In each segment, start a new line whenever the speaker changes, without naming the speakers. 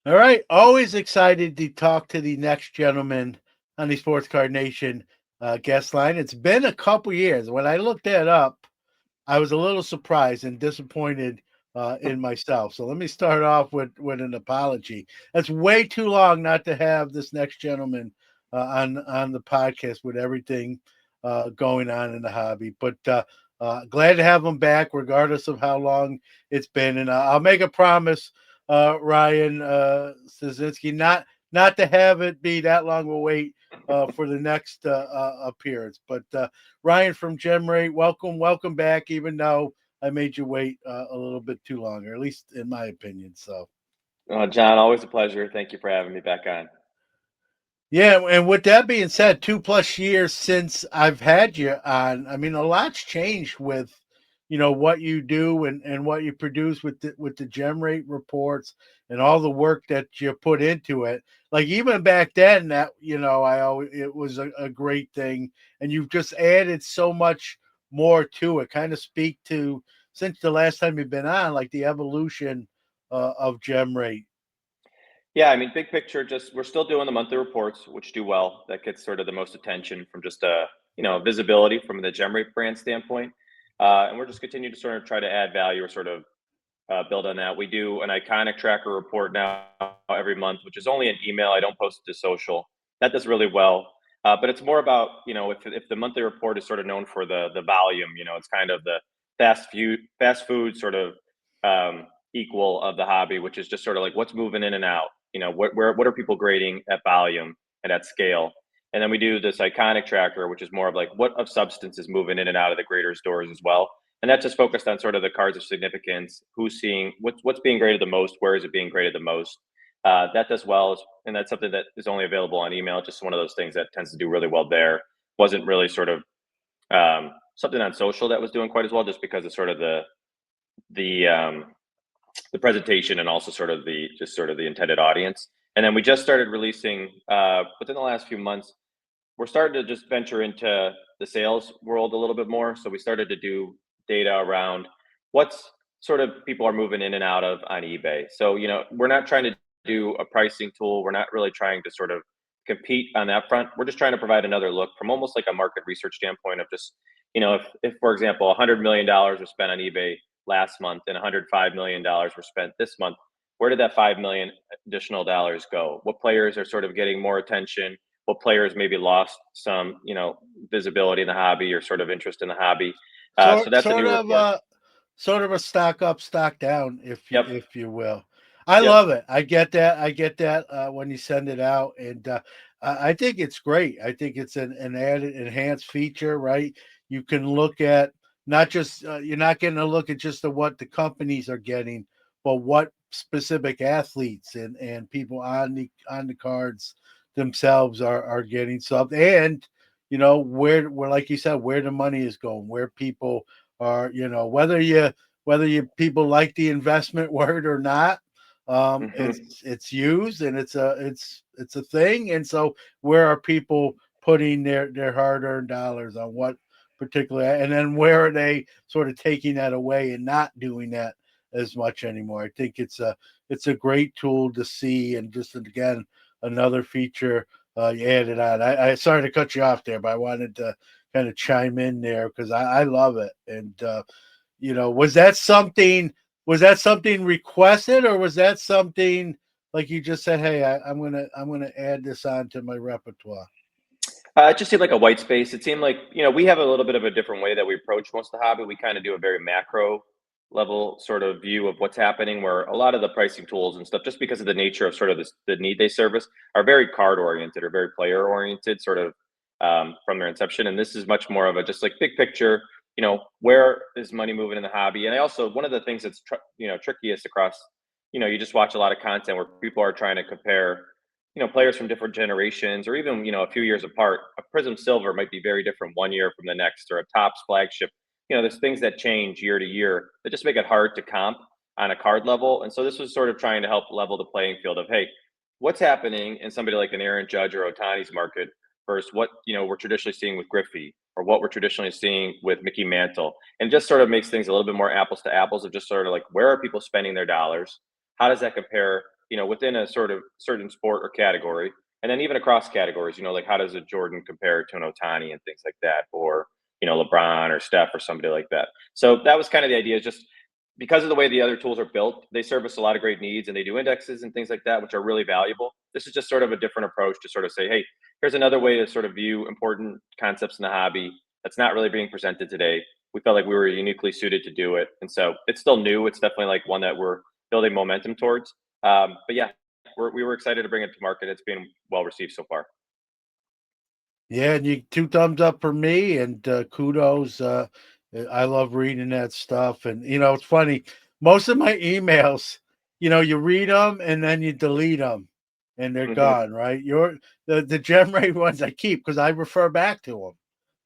All right. Always excited to talk to the next gentleman on the Sports Card Nation guest line. It's been a couple years. When I looked that up, I was a little surprised and disappointed in myself. So let me start off with an apology. That's way too long not to have this next gentleman on the podcast with everything going on in the hobby. But glad to have him back, regardless of how long it's been. And I'll make a promise, Ryan Stuczynski, not to have it be that long a wait for the next appearance. But Ryan from GemRate, welcome back. Even though I made you wait a little bit too long, or at least in my opinion. So
John, always a pleasure. Thank you for having me back on.
yeah, and with that being said, 2+ years since I've had you on. I mean, a lot's changed with what you do and what you produce with the gem rate reports and all the work that you put into it. Like even back then, that I always it was a great thing, and you've just added so much more to it. Kind of speak to since the last time you've been on, like the evolution of gem rate.
Yeah, I mean, big picture, just we're still doing the monthly reports, which do well. That gets sort of the most attention from just visibility from the GemRate brand standpoint. And we're just continuing to sort of try to add value or sort of build on that. We do an iconic tracker report now every month, which is only an email. I don't post it to social. That does really well. But it's more about, if the monthly report is sort of known for the volume, it's kind of the fast food sort of equal of the hobby, which is just sort of like what's moving in and out. What are people grading at volume and at scale? And then we do this iconic tracker, which is more of like what of substance is moving in and out of the graders' doors as well. And that's just focused on sort of the cards of significance, who's seeing what's being graded the most, where is it being graded the most. That does well, and that's something that is only available on email. Just one of those things that tends to do really well there. Wasn't really sort of something on social that was doing quite as well, just because of sort of the the presentation and also sort of the intended audience. And then we just started releasing within the last few months. We're starting to just venture into the sales world a little bit more. So we started to do data around what's sort of people are moving in and out of on eBay. So we're not trying to do a pricing tool. We're not really trying to sort of compete on that front. We're just trying to provide another look from almost like a market research standpoint of just, if for example, $100 million was spent on eBay last month and $105 million were spent this month, where did that 5 million additional dollars go? What players are sort of getting more attention? What players maybe lost some, visibility in the hobby or sort of interest in the hobby? So
Sort
that's a
sort
new
of
report.
uh sort of a stock up, stock down, if you
Yep.
if you will. I
Yep.
love it. I get that. I get that when you send it out, and I think it's great. I think it's an added enhanced feature, right? You can look at not just you're not getting a look at just what the companies are getting, but what specific athletes and people on the cards themselves are getting sub, and where like you said, where the money is going, where people are, whether you people like the investment word or not.
Hmm.
It's used, and it's a thing. And so where are people putting their hard-earned dollars on what particular, and then where are they sort of taking that away and not doing that as much anymore? I think it's a great tool to see, and just again another feature you added on. I sorry to cut you off there, but I wanted to kind of chime in there because I love it. And was that something requested, or was that something like you just said, hey, I'm gonna add this on to my repertoire?
It just seemed like a white space. It seemed like, we have a little bit of a different way that we approach most of the hobby. We kind of do a very macro level sort of view of what's happening, where a lot of the pricing tools and stuff, just because of the nature of sort of the need they service, are very card oriented or very player oriented, sort of from their inception. And this is much more of a just like big picture, where is money moving in the hobby? And I also, one of the things that's, trickiest across, you just watch a lot of content where people are trying to compare players from different generations or even, a few years apart. A Prism Silver might be very different one year from the next, or a Topps flagship. There's things that change year to year that just make it hard to comp on a card level. And so this was sort of trying to help level the playing field of, hey, what's happening in somebody like an Aaron Judge or Otani's market versus what, we're traditionally seeing with Griffey, or what we're traditionally seeing with Mickey Mantle. And just sort of makes things a little bit more apples to apples of just sort of like, where are people spending their dollars? How does that compare within a sort of certain sport or category, and then even across categories, like how does a Jordan compare to an Otani and things like that, or LeBron or Steph or somebody like that. So that was kind of the idea, just because of the way the other tools are built, they service a lot of great needs and they do indexes and things like that, which are really valuable. This is just sort of a different approach to sort of say, hey, here's another way to sort of view important concepts in the hobby that's not really being presented today. We felt like we were uniquely suited to do it. And so it's still new. It's definitely like one that we're building momentum towards. But yeah, we were excited to bring it to market. It's been well received so far.
Yeah, and you two thumbs up for me, and kudos. I love reading that stuff, and it's funny. Most of my emails, you read them and then you delete them, and they're
Hmm.
gone. Right? The GemRate ones I keep because I refer back to them.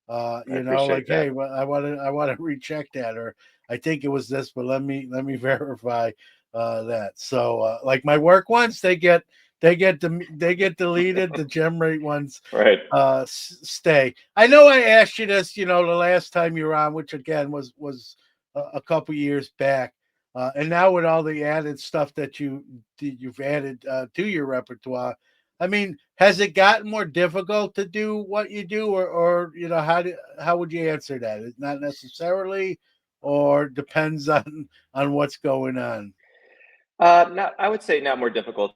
I appreciate
Like,
that.
hey, well, I want to recheck that, or I think it was this, but let me verify that. So, like my work ones, they get deleted. The GemRate ones
Right.
stay. I know I asked you this, the last time you were on, which again was a couple years back. And now with all the added stuff that you've added to your repertoire, I mean, has it gotten more difficult to do what you do, or how would you answer that? It's not necessarily, or depends on what's going on.
Not, I would say not more difficult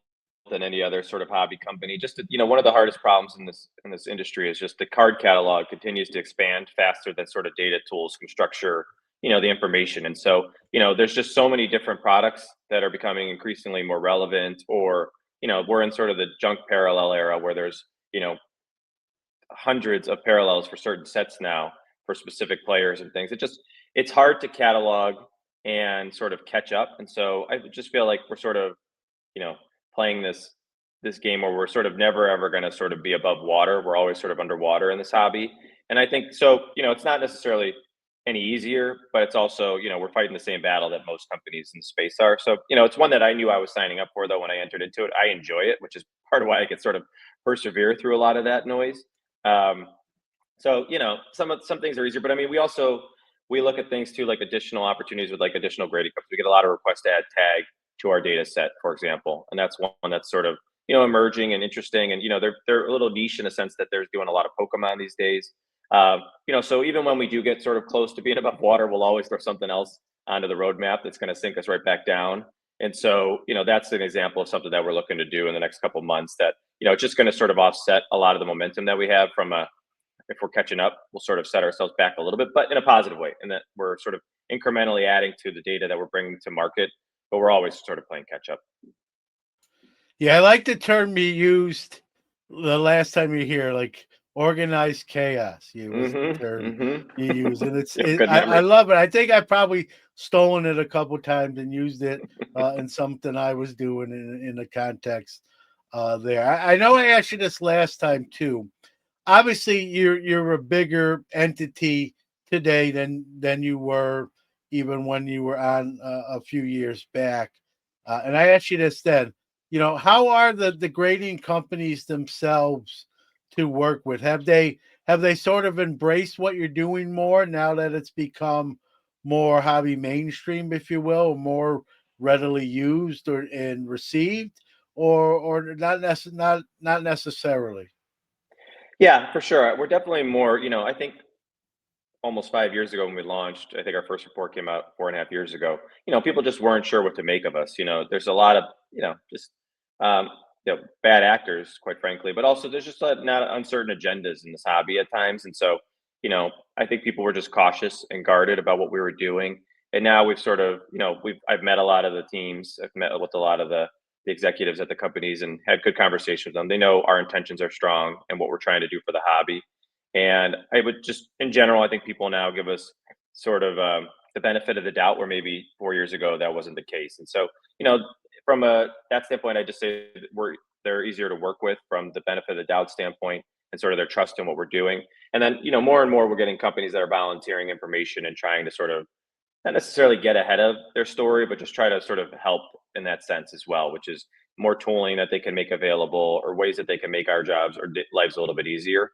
than any other sort of hobby company. Just one of the hardest problems in this industry is just the card catalog continues to expand faster than sort of data tools can structure, the information. And so, there's just so many different products that are becoming increasingly more relevant, or we're in sort of the junk parallel era where there's hundreds of parallels for certain sets now for specific players and things. It's hard to catalog and sort of catch up. And so I just feel like we're sort of, you know, playing this game where we're sort of never ever going to sort of be above water. We're always sort of underwater in this hobby. And I think so, it's not necessarily any easier, but it's also, we're fighting the same battle that most companies in space are. So, it's one that I knew I was signing up for though when I entered into it. I enjoy it, which is part of why I can sort of persevere through a lot of that noise. Um, so some things are easier, but I mean, we look at things too, like additional opportunities with like additional grading cups. We get a lot of requests to add tag to our data set, for example, and that's one that's sort of emerging and interesting. And they're a little niche in the sense that they're doing a lot of Pokemon these days. So even when we do get sort of close to being above water, we'll always throw something else onto the roadmap that's going to sink us right back down. And so that's an example of something that we're looking to do in the next couple of months. That it's just going to sort of offset a lot of the momentum that we have from a if we're catching up, we'll sort of set ourselves back a little bit, but in a positive way, and that we're sort of incrementally adding to the data that we're bringing to market, but we're always sort of playing catch up.
Yeah, I like the term you used the last time you here, like organized chaos. You was the
Mm-hmm.
term
Mm-hmm.
you use, and
You have good
I
memory.
love it. I think I probably stolen it a couple times and used it in something I was doing in the context there. I know I asked you this last time too. Obviously, you're a bigger entity today than you were even when you were on a few years back. And I asked you this then. How are the grading companies themselves to work with? Have they sort of embraced what you're doing more now that it's become more hobby mainstream, if you will, more readily used or and received, or not necessarily?
Yeah, for sure. We're definitely more. I think almost 5 years ago when we launched, I think our first report came out 4.5 years ago. People just weren't sure what to make of us. There's a lot of just um, bad actors, quite frankly, but also there's just not uncertain agendas in this hobby at times, and so I think people were just cautious and guarded about what we were doing. And now we've sort of I've met a lot of the teams, I've met with a lot of the executives at the companies and had good conversations with them. They know our intentions are strong and what we're trying to do for the hobby. And I would just, in general, I think people now give us sort of the benefit of the doubt, where maybe 4 years ago that wasn't the case. And so, from that standpoint, I just say that they're easier to work with from the benefit of the doubt standpoint, and sort of their trust in what we're doing. And then, more and more, we're getting companies that are volunteering information and trying to sort of not necessarily get ahead of their story, but just try to sort of help in that sense as well, which is more tooling that they can make available, or ways that they can make our jobs or lives a little bit easier,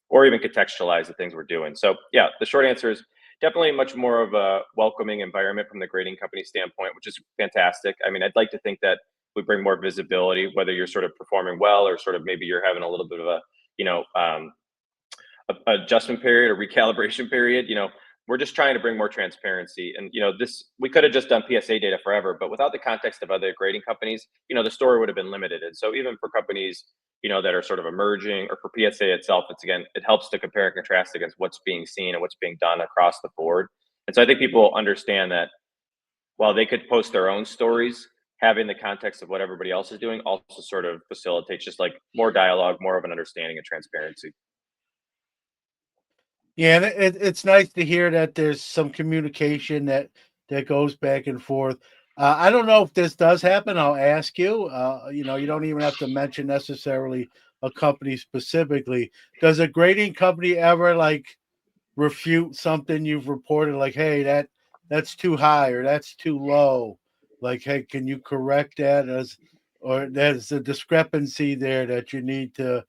or even contextualize the things we're doing. So yeah, the short answer is definitely much more of a welcoming environment from the grading company standpoint, which is fantastic. I mean, I'd like to think that we bring more visibility, whether you're sort of performing well or sort of maybe you're having a little bit of a, you know, adjustment period or recalibration period. We're just trying to bring more transparency. And this, we could have just done PSA data forever, but without the context of other grading companies, the story would have been limited. And so even for companies that are sort of emerging, or for PSA itself, it helps to compare and contrast against what's being seen and what's being done across the board. And so I think people understand that while they could post their own stories, having the context of what everybody else is doing also sort of facilitates just like more dialogue, more of an understanding and transparency.
Yeah, and it's nice to hear that there's some communication that goes back and forth. I don't know if this does happen. I'll ask you. You don't even have to mention necessarily a company specifically. Does a grading company ever like refute something you've reported? Like, hey, that's too high or that's too low. Like, hey, can you correct that? Or there's a discrepancy there that you need to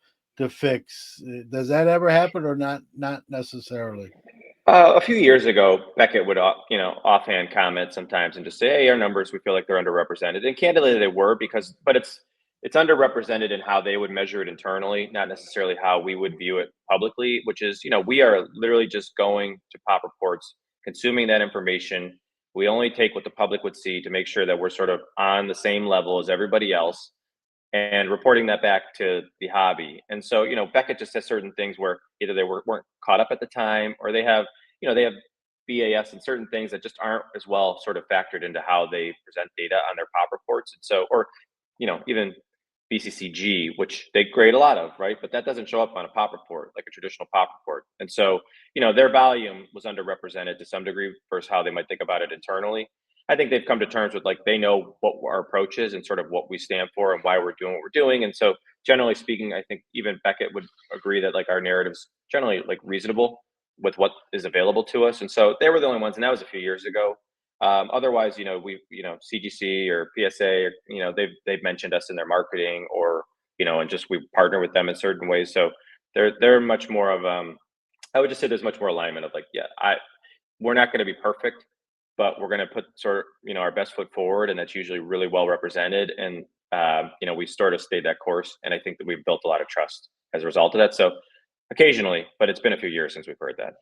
fix. Does that ever happen or not? Not necessarily.
A few years ago, Beckett would, offhand comment sometimes and just say, "Hey, our numbers, we feel like they're underrepresented." And candidly, they were but it's underrepresented in how they would measure it internally, not necessarily how we would view it publicly. Which is, we are literally just going to pop reports, consuming that information. We only take what the public would see to make sure that we're sort of on the same level as everybody else, and reporting that back to the hobby. And so, Beckett just has certain things where either they weren't caught up at the time, or they have BAS and certain things that just aren't as well sort of factored into how they present data on their pop reports. And so, or, even BCCG, which they grade a lot of, right? But that doesn't show up on a pop report, like a traditional pop report. And so, their volume was underrepresented to some degree versus how they might think about it internally. I think they've come to terms with, like, they know what our approach is and sort of what we stand for and why we're doing what we're doing. And so, generally speaking, I think even Beckett would agree that like our narrative's generally like reasonable with what is available to us. And so they were the only ones, and that was a few years ago. Otherwise, CGC or PSA, or, they've mentioned us in their marketing, or and just we partner with them in certain ways. So they're much more of I would just say there's much more alignment of like, yeah, we're not going to be perfect, but we're going to put sort of our best foot forward, and that's usually really well represented. And we sort of stayed that course, and I think that we've built a lot of trust as a result of that. So occasionally, but it's been a few years since we've heard that.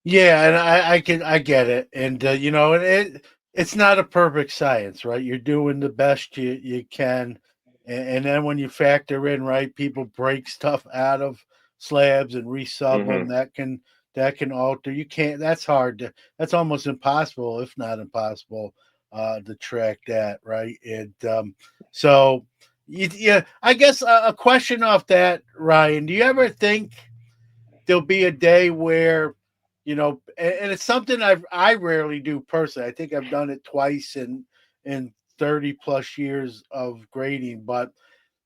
Yeah, and I get it, and it's not a perfect science, right? You're doing the best you can, and then when you factor in, right, people break stuff out of slabs and resub them.
Hmm.
That can alter. You can't. That's hard to. That's almost impossible, if not impossible, to track that, right? And so, yeah, I guess a question off that, Ryan. Do you ever think there'll be a day where and it's something I rarely do personally. I think I've done it twice in 30 plus years of grading, but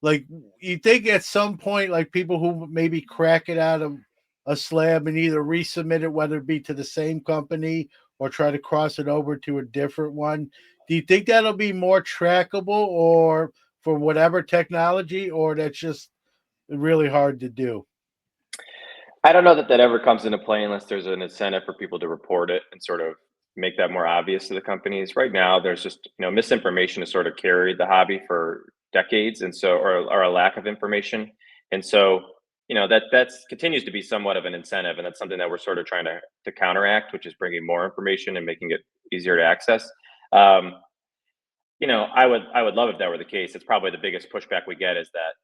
like, you think at some point, like, people who maybe crack it out of a slab and either resubmit it, whether it be to the same company or try to cross it over to a different one, do you think that'll be more trackable, or for whatever technology, or that's just really hard to do?
I don't know that that ever comes into play unless there's an incentive for people to report it and sort of make that more obvious to the companies. Right now, there's just misinformation has sort of carried the hobby for decades, and so or a lack of information, and so that's continues to be somewhat of an incentive, and that's something that we're sort of trying to counteract, which is bringing more information and making it easier to access. Um, I would love if that were the case. It's probably the biggest pushback we get is that,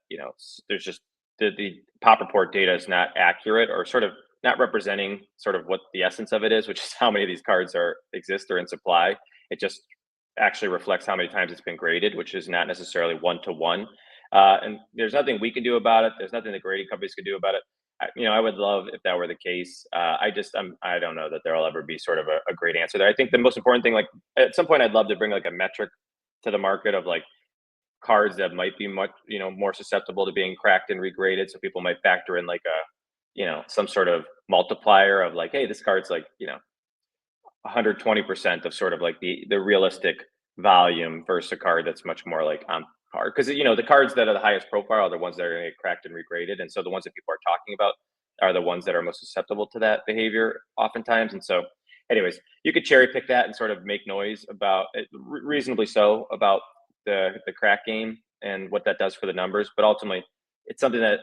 there's just the pop report data is not accurate, or sort of not representing sort of what the essence of it is, which is how many of these cards exist or in supply. It just actually reflects how many times it's been graded, which is not necessarily one to one. And there's nothing we can do about it. There's nothing the grading companies can do about it. I would love if that were the case. I don't know that there'll ever be sort of a great answer there. I think the most important thing, like at some point, I'd love to bring like a metric to the market of like cards that might be much more susceptible to being cracked and regraded, so people might factor in like a some sort of multiplier of like, hey, this card's like 120% of sort of like the realistic volume versus a card that's much more like on par, because the cards that are the highest profile are the ones that are going to get cracked and regraded, and so the ones that people are talking about are the ones that are most susceptible to that behavior oftentimes. And so anyways, you could cherry pick that and sort of make noise about it, reasonably so, about the crack game and what that does for the numbers. But ultimately, it's something that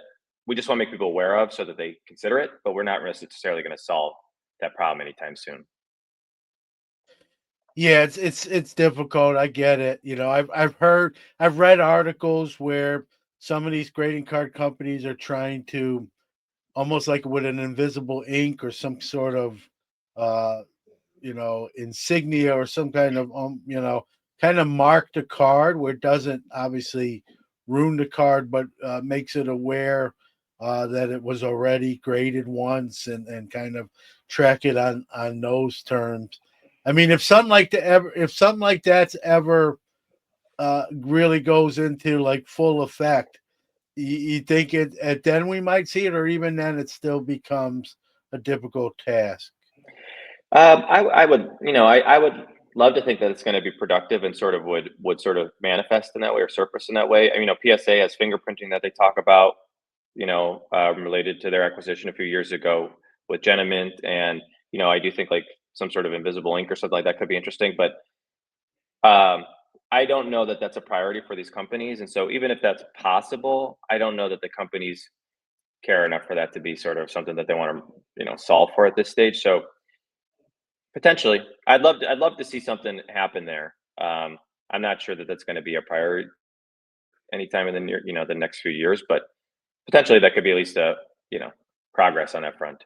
we just want to make people aware of so that they consider it. But we're not necessarily going to solve that problem anytime soon.
Yeah, it's difficult. I get it. You know, I've read articles where some of these grading card companies are trying to almost like with an invisible ink or some sort of uh insignia or some kind of kind of mark the card where it doesn't obviously ruin the card, but makes it aware that it was already graded once, and kind of track it on those terms. I mean, if something like that's ever really goes into like full effect, you think then we might see it, or even then it still becomes a difficult task.
I would, I would love to think that it's going to be productive and sort of would sort of manifest in that way or surface in that way. I mean, PSA has fingerprinting that they talk about, related to their acquisition a few years ago with Genamint, and I do think like some sort of invisible ink or something like that could be interesting, but I don't know that that's a priority for these companies, and so even if that's possible, I don't know that the companies care enough for that to be sort of something that they want to, solve for at this stage. So potentially, I'd love to see something happen there. I'm not sure that that's going to be a priority anytime in the the next few years, but potentially that could be at least a, you know, progress on that front.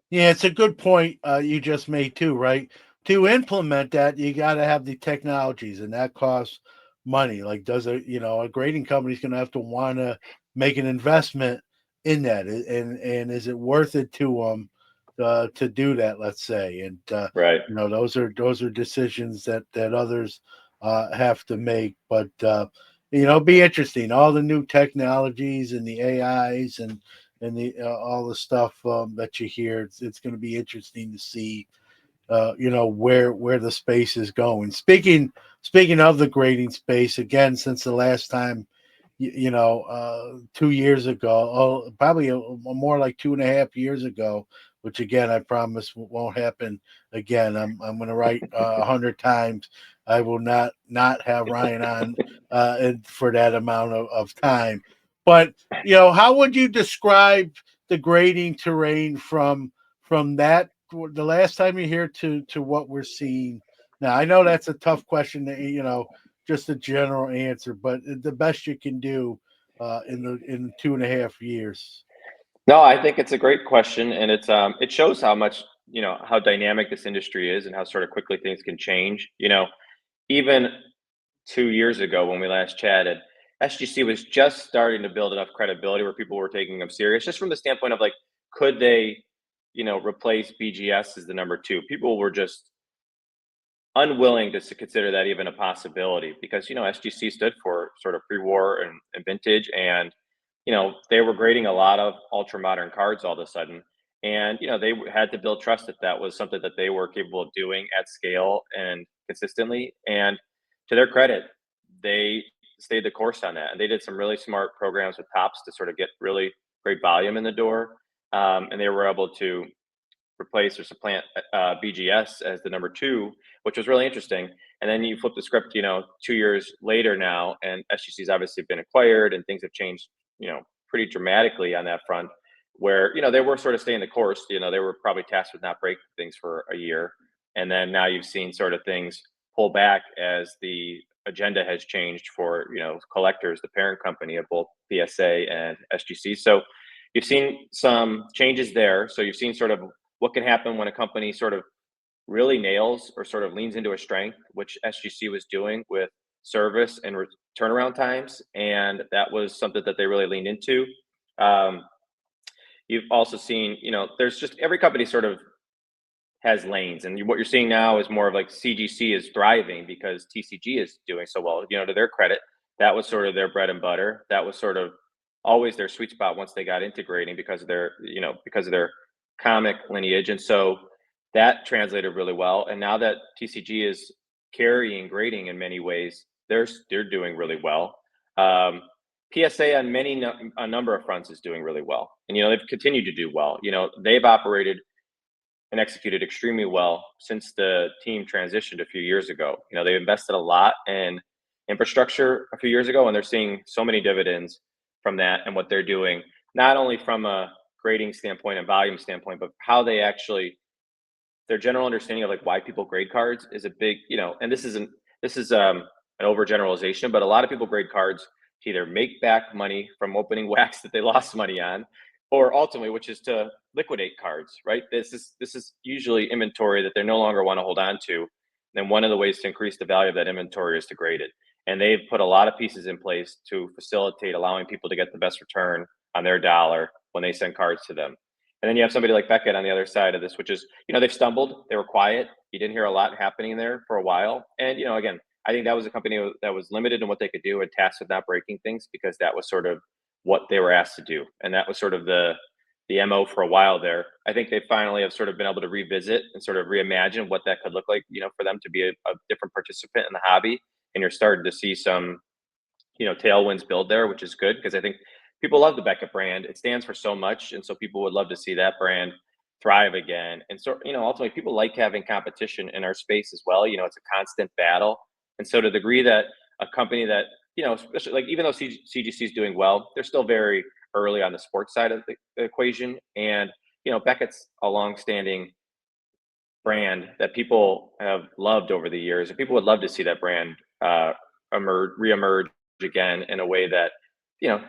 Yeah, it's a good point you just made too, right? To implement that, you got to have the technologies, and that costs money. Like, does a grading company's going to have to want to make an investment in that, and is it worth it to them to do that? Let's say, and
Right.
those are decisions that others have to make. But be interesting. All the new technologies and the AIs and the all the stuff that you hear. It's going to be interesting to see, where the space is going. Speaking of the grading space, again, since the last time, 2 years ago, probably more like 2.5 years ago, which again I promise won't happen again. I'm going to write 100 times. I will not have Ryan on for that amount of time. But how would you describe the grading terrain from that the last time you're here to what we're seeing now? I know that's a tough question to, just a general answer, but the best you can do in 2.5 years.
No, I think it's a great question, and it shows how much, how dynamic this industry is and how sort of quickly things can change. Even 2 years ago when we last chatted, SGC was just starting to build enough credibility where people were taking them serious, just from the standpoint of like, could they, replace BGS as the number two? People were just unwilling to consider that even a possibility because SGC stood for sort of pre-war and vintage, and they were grading a lot of ultra modern cards all of a sudden, and they had to build trust that that was something that they were capable of doing at scale and consistently. And to their credit, they stayed the course on that, and they did some really smart programs with tops to sort of get really great volume in the door, and they were able to replace or supplant BGS as the number two, which was really interesting. And then you flip the script, 2 years later now, and SGC's obviously been acquired, and things have changed, pretty dramatically on that front. Where they were sort of staying the course, they were probably tasked with not breaking things for a year, and then now you've seen sort of things pull back as the agenda has changed for collectors, the parent company of both PSA and SGC. So you've seen some changes there. So you've seen sort of what can happen when a company sort of really nails or sort of leans into a strength, which SGC was doing with service and turnaround times, and that was something that they really leaned into. Um, you've also seen, there's just every company sort of has lanes, and what you're seeing now is more of like CGC is thriving because TCG is doing so well. To their credit, that was sort of their bread and butter. That was sort of always their sweet spot once they got integrating because of their, because of their comic lineage, and so that translated really well. And now that TCG is carrying grading in many ways, they're doing really well. PSA on a number of fronts is doing really well, and they've continued to do well. They've operated and executed extremely well since the team transitioned a few years ago. They invested a lot in infrastructure a few years ago, and they're seeing so many dividends from that and what they're doing, not only from a grading standpoint and volume standpoint, but how they actually their general understanding of like why people grade cards is a big, and this is an overgeneralization, but a lot of people grade cards to either make back money from opening wax that they lost money on, or ultimately, which is to liquidate cards, right? This is usually inventory that they no longer want to hold on to. Then one of the ways to increase the value of that inventory is to grade it. And they've put a lot of pieces in place to facilitate allowing people to get the best return on their dollar when they send cards to them. And then you have somebody like Beckett on the other side of this, which is, they've stumbled, they were quiet. You didn't hear a lot happening there for a while. And, again, I think that was a company that was limited in what they could do and tasked with not breaking things because that was sort of what they were asked to do. And that was sort of the MO for a while there. I think they finally have sort of been able to revisit and sort of reimagine what that could look like, for them to be a different participant in the hobby. And you're starting to see some, tailwinds build there, which is good because I think people love the Beckett brand. It stands for so much, and so people would love to see that brand thrive again. And so, ultimately, people like having competition in our space as well. It's a constant battle, and so to the degree that a company that especially like even though CGC is doing well, they're still very early on the sports side of the equation, and Beckett's a long-standing brand that people have loved over the years, and people would love to see that brand reemerge again in a way that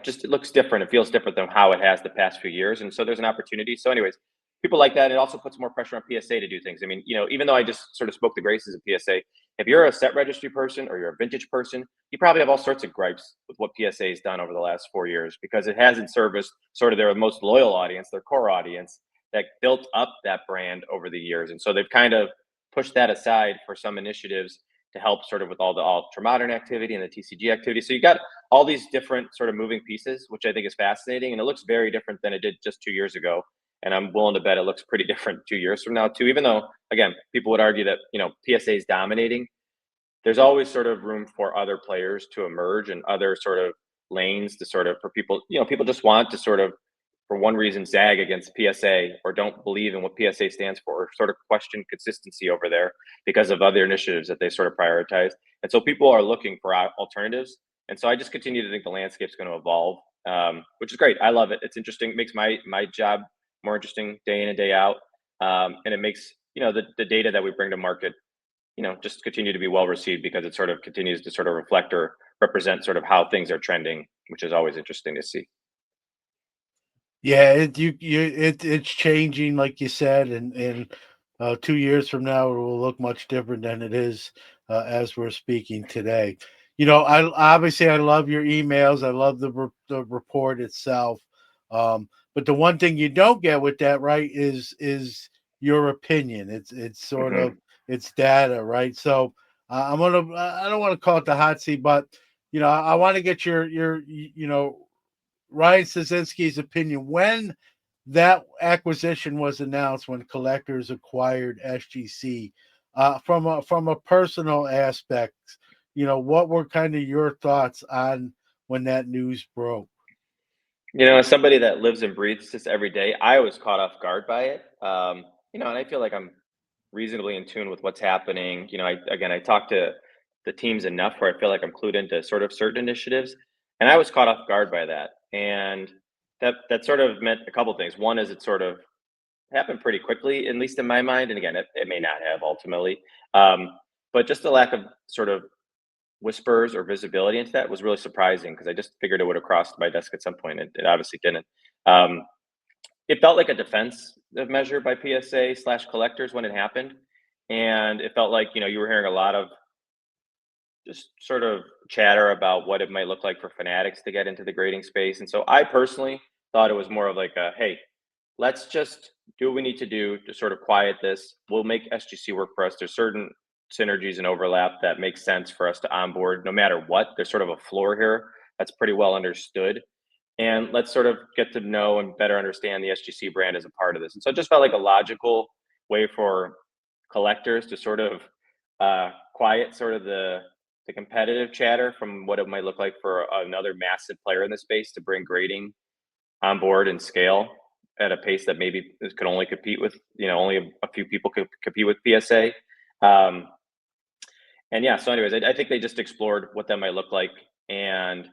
just it looks different. It feels different than how it has the past few years, and so there's an opportunity. So, anyways, people like that. It also puts more pressure on PSA to do things. I mean, even though I just sort of spoke the graces of PSA, if you're a set registry person or you're a vintage person, you probably have all sorts of gripes with what PSA has done over the last 4 years because it hasn't serviced sort of their most loyal audience, their core audience that built up that brand over the years. And so they've kind of pushed that aside for some initiatives to help sort of with all the ultra modern activity and the TCG activity. So you got all these different sort of moving pieces, which I think is fascinating. And it looks very different than it did just 2 years ago. And I'm willing to bet it looks pretty different 2 years from now too, even though, again, people would argue that, PSA is dominating. There's always sort of room for other players to emerge and other sort of lanes to sort of for people, people just want to sort of for one reason zag against PSA or don't believe in what PSA stands for or sort of question consistency over there because of other initiatives that they sort of prioritize. And so people are looking for alternatives. And so I just continue to think the landscape's going to evolve, which is great. I love it. It's interesting. It makes my job more interesting day in and day out. And it makes, the data that we bring to market, just continue to be well received because it sort of continues to sort of reflect or represent sort of how things are trending, which is always interesting to see.
Yeah, it's changing, like you said, and 2 years from now, it will look much different than it is as we're speaking today. I love your emails. I love the report itself. But the one thing you don't get with that, right, is your opinion. It's sort
Hmm.
of it's data, right? So I don't want to call it the hot seat, but I want to get your Ryan Stuczynski's opinion when that acquisition was announced, when collectors acquired SGC, from a personal aspect, what were kind of your thoughts on when that news broke?
As somebody that lives and breathes this every day, I was caught off guard by it. And I feel like I'm reasonably in tune with what's happening. I talk to the teams enough where I feel like I'm clued into sort of certain initiatives, and I was caught off guard by that. And that sort of meant a couple things. One is it sort of happened pretty quickly, at least in my mind. And again, it may not have ultimately, but just the lack of sort of whispers or visibility into that was really surprising because I just figured it would have crossed my desk at some point. It obviously didn't. Um, it felt like a defensive measure by PSA slash collectors when it happened. And it felt like, you were hearing a lot of just sort of chatter about what it might look like for fanatics to get into the grading space. And so I personally thought it was more of like a, hey, let's just do what we need to do to sort of quiet this. We'll make SGC work for us. There's certain synergies and overlap that makes sense for us to onboard no matter what. There's sort of a floor here that's pretty well understood. And let's sort of get to know and better understand the SGC brand as a part of this. And so it just felt like a logical way for collectors to sort of quiet sort of the competitive chatter from what it might look like for another massive player in the space to bring grading on board and scale. at a pace that maybe could only compete with, only a few people could compete with PSA. Um, and yeah, so anyways, I think they just explored what that might look like. And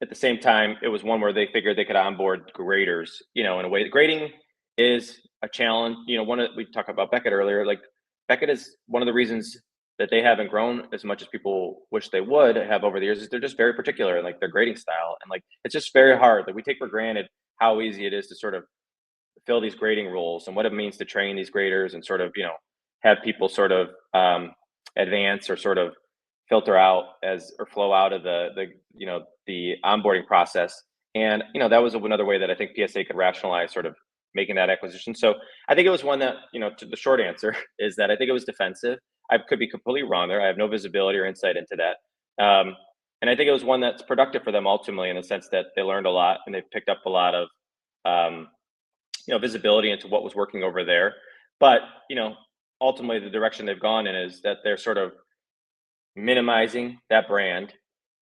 at the same time, it was one where they figured they could onboard graders, in a way. Grading is a challenge. We talked about Beckett earlier. Like Beckett is one of the reasons that they haven't grown as much as people wish they would have over the years, is they're just very particular in like their grading style. And like it's just very hard. Like we take for granted how easy it is to sort of fill these grading roles and what it means to train these graders and sort of, have people sort of advance or sort of filter out as or flow out of the onboarding process. And that was another way that I think PSA could rationalize sort of making that acquisition. So I think it was one that, to the short answer is that I think it was defensive. I could be completely wrong there. I have no visibility or insight into that. And I think it was one that's productive for them ultimately, in the sense that they learned a lot and they picked up a lot of um, visibility into what was working over there. But ultimately the direction they've gone in is that they're sort of minimizing that brand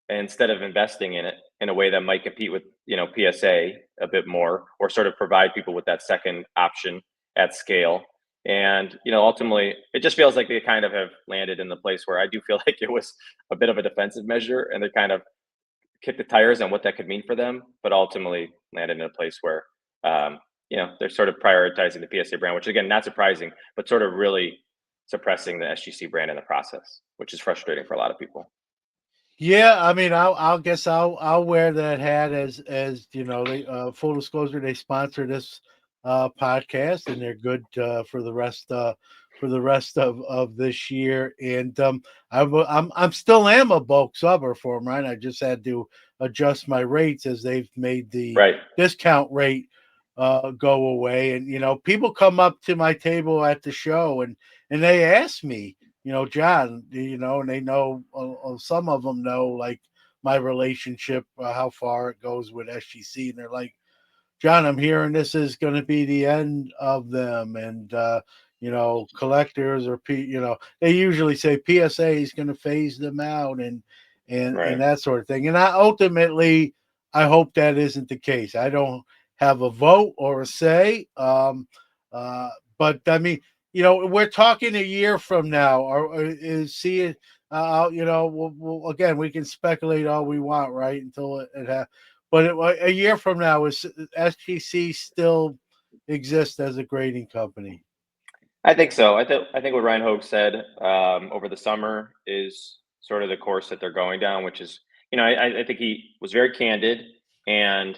instead of investing in it in a way that might compete with PSA a bit more, or sort of provide people with that second option at scale. And ultimately it just feels like they kind of have landed in the place where I do feel like it was a bit of a defensive measure, and they kind of kicked the tires on what that could mean for them, but ultimately landed in a place where they're sort of prioritizing the PSA brand, which again, not surprising, but sort of really suppressing the SGC brand in the process, which is frustrating for a lot of people.
Yeah, I mean, I'll guess I'll wear that hat as they full disclosure, they sponsor this podcast, and they're good for the rest of this year. And I'm still am a bulk subber for them, right? I just had to adjust my rates as they've made the
Right.
discount rate go away. And people come up to my table at the show and they ask me, John, and they know, some of them know like my relationship, how far it goes with SGC. And they're like, John, I'm hearing this is going to be the end of them. And, collectors or, they usually say PSA is going to phase them out and
Right.
that sort of thing. And I hope that isn't the case. I don't have a vote or a say. But I mean, we're talking a year from now, or is see it. Again, we can speculate all we want, right? Until it has. But a year from now, is SGC still exist as a grading company?
I think so. I think what Ryan Hogue said over the summer is sort of the course that they're going down, which is, I think he was very candid and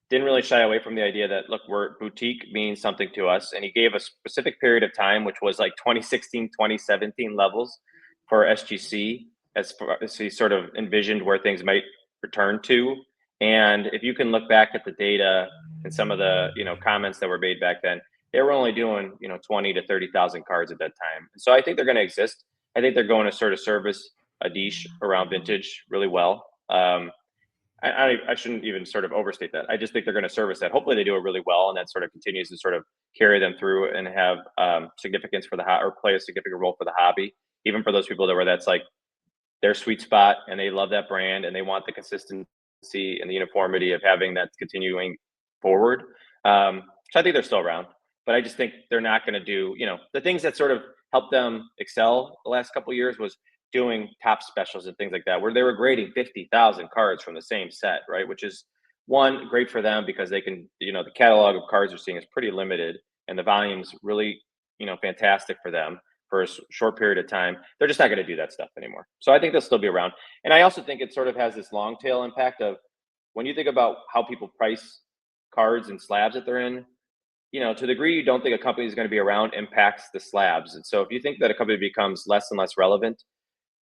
didn't really shy away from the idea that, look, we're boutique means something to us. And he gave a specific period of time, which was like 2016, 2017 levels for SGC, as far as he sort of envisioned where things might return to. And if you can look back at the data and some of the, comments that were made back then, they were only doing 20 to 30,000 cards at that time. So I think they're going to exist. I think they're going to sort of service a niche around vintage really well. I shouldn't even sort of overstate that. I just think they're going to service that. Hopefully they do it really well, and that sort of continues to sort of carry them through and have significance for the or play a significant role for the hobby, even for those people that's like their sweet spot and they love that brand and they want the consistency and the uniformity of having that continuing forward. So I think they're still around, but I just think they're not going to do, the things that sort of helped them excel the last couple of years was doing top specials and things like that, where they were grading 50,000 cards from the same set, right? Which is one, great for them because they can, the catalog of cards they're seeing is pretty limited and the volume's really, fantastic for them for a short period of time. They're just not going to do that stuff anymore. So I think they'll still be around. And I also think it sort of has this long tail impact of when you think about how people price cards and slabs that they're in, to the degree you don't think a company is going to be around impacts the slabs. And so if you think that a company becomes less and less relevant,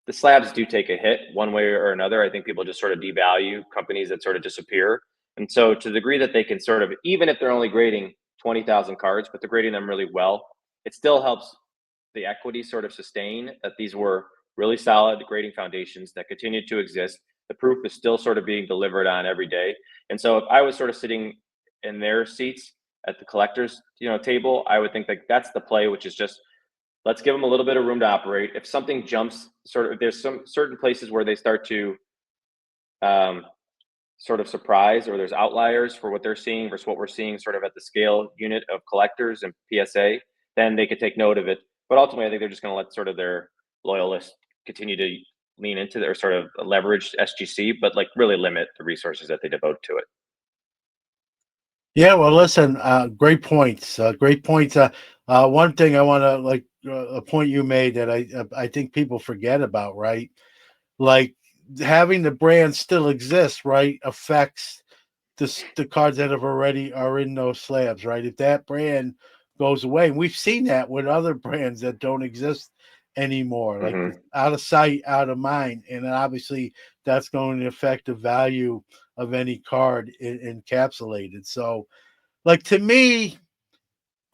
the slabs do take a hit one way or another. I think people just sort of devalue companies that sort of disappear. And so to the degree that they can sort of, even if they're only grading 20,000 cards, but they're grading them really well, it still helps the equity sort of sustain that these were really solid grading foundations that continue to exist. The proof is still sort of being delivered on every day. And so if I was sort of sitting in their seats at the collectors, table, I would think that that's the play, which is just let's give them a little bit of room to operate. If something jumps, sort of, there's some certain places where they start to sort of surprised or there's outliers for what they're seeing versus what we're seeing sort of at the scale unit of collectors and PSA, then they could take note of it. But ultimately, I think they're just going to let sort of their loyalists continue to lean into their sort of leverage SGC, but like really limit the resources that they devote to it.
Yeah, well, listen, great points. Great points. One thing I want to a point you made that I think people forget about, right? Like having the brand still exist, right, affects the cards that have already are in those slabs, right? If that brand goes away, and we've seen that with other brands that don't exist anymore, like
Mm-hmm.
out of sight, out of mind, and then obviously that's going to affect the value of any card encapsulated. So, like to me,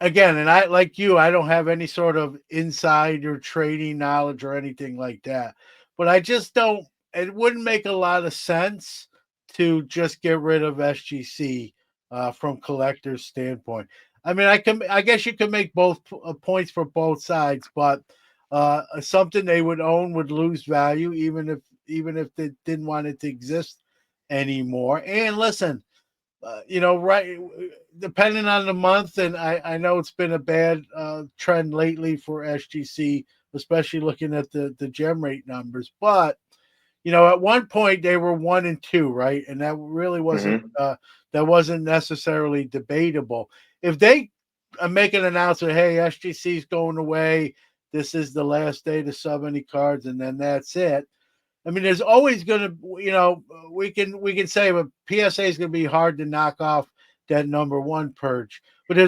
again, and I like you, I don't have any sort of insider trading knowledge or anything like that. But I just don't it wouldn't make a lot of sense to just get rid of SGC from collector's standpoint. I mean, I guess you could make both points for both sides, but something they would own would lose value even if they didn't want it to exist anymore. And listen, right, depending on the month, and I know it's been a bad trend lately for SGC, especially looking at the GemRate numbers. But at one point they were 1 and 2, right, and that really
Mm-hmm.
wasn't necessarily debatable. If they make an announcement, hey, SGC is going away, this is the last day to sub any cards, and then that's it. I mean, there's always going to, we can say, but PSA is going to be hard to knock off that number one perch. But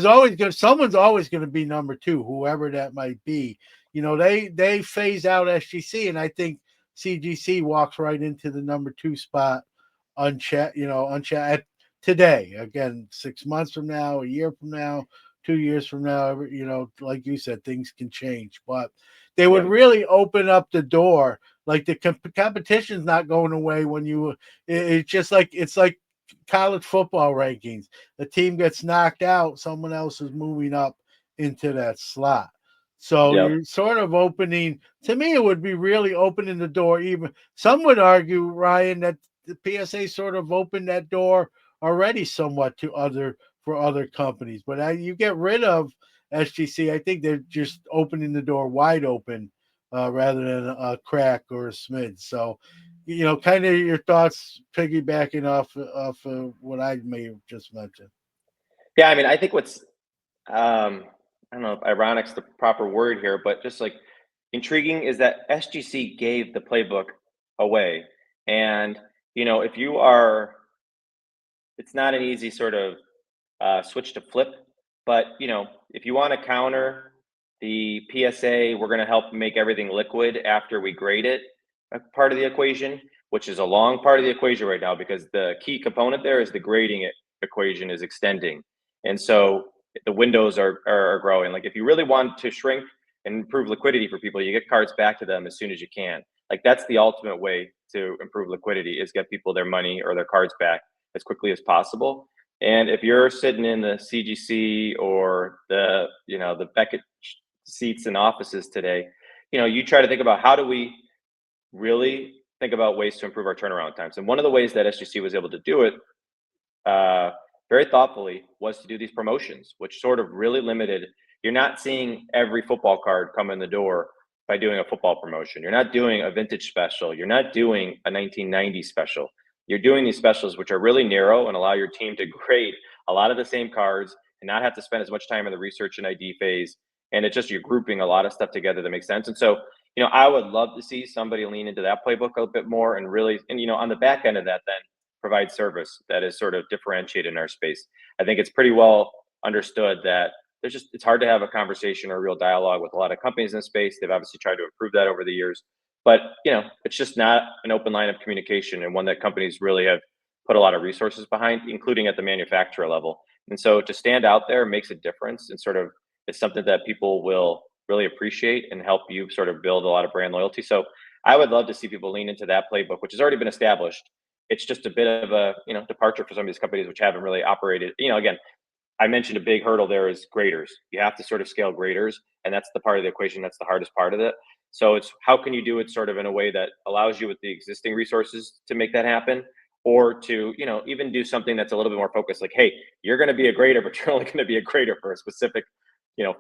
someone's always going to be number two, whoever that might be. They phase out SGC, and I think CGC walks right into the number two spot, unchecked today. Again, 6 months from now, a year from now, 2 years from now, like you said, things can change, but they would
Yep.
really open up the door. Like the competition's not going away when it's just like it's like college football rankings. The team gets knocked out, someone else is moving up into that slot. So
Yep.
you're sort of opening, to me, it would be really opening the door. Even some would argue, Ryan, that the PSA sort of opened that door already somewhat for other companies. But you get rid of SGC, I think they're just opening the door wide open rather than a crack or a smidge. So, kind of your thoughts piggybacking off of what I may have just mentioned.
Yeah, I mean, I think what's I don't know if ironic's the proper word here, but just like intriguing is that SGC gave the playbook away. And, if you are, it's not an easy sort of switch to flip, but, if you want to counter the PSA, we're going to help make everything liquid after we grade it, a part of the equation, which is a long part of the equation right now because the key component there is the grading equation is extending. And so the windows are growing. Like if you really want to shrink and improve liquidity for people, you get cards back to them as soon as you can. Like that's the ultimate way to improve liquidity is get people their money or their cards back as quickly as possible. And if you're sitting in the CGC or the Beckett seats in offices today, you try to think about how do we really think about ways to improve our turnaround times. And one of the ways that SGC was able to do it uh, very thoughtfully was to do these promotions, which sort of really limited. You're not seeing every football card come in the door by doing a football promotion. You're not doing a vintage special. You're not doing a 1990 special. You're doing these specials, which are really narrow and allow your team to grade a lot of the same cards and not have to spend as much time in the research and ID phase. And it's just you're grouping a lot of stuff together that makes sense. And so, I would love to see somebody lean into that playbook a bit more and really, and on the back end of that, then provide service that is sort of differentiated in our space. I think it's pretty well understood that it's hard to have a conversation or a real dialogue with a lot of companies in the space. They've obviously tried to improve that over the years, but it's just not an open line of communication and one that companies really have put a lot of resources behind, including at the manufacturer level. And so to stand out there makes a difference and sort of it's something that people will really appreciate and help you sort of build a lot of brand loyalty. So I would love to see people lean into that playbook, which has already been established. It's just a bit of a departure for some of these companies which haven't really operated. Again, I mentioned a big hurdle there is graders. You have to sort of scale graders, and that's the part of the equation that's the hardest part of it. So it's how can you do it sort of in a way that allows you with the existing resources to make that happen, or to, even do something that's a little bit more focused, like, hey, you're going to be a grader, but you're only going to be a grader for a specific,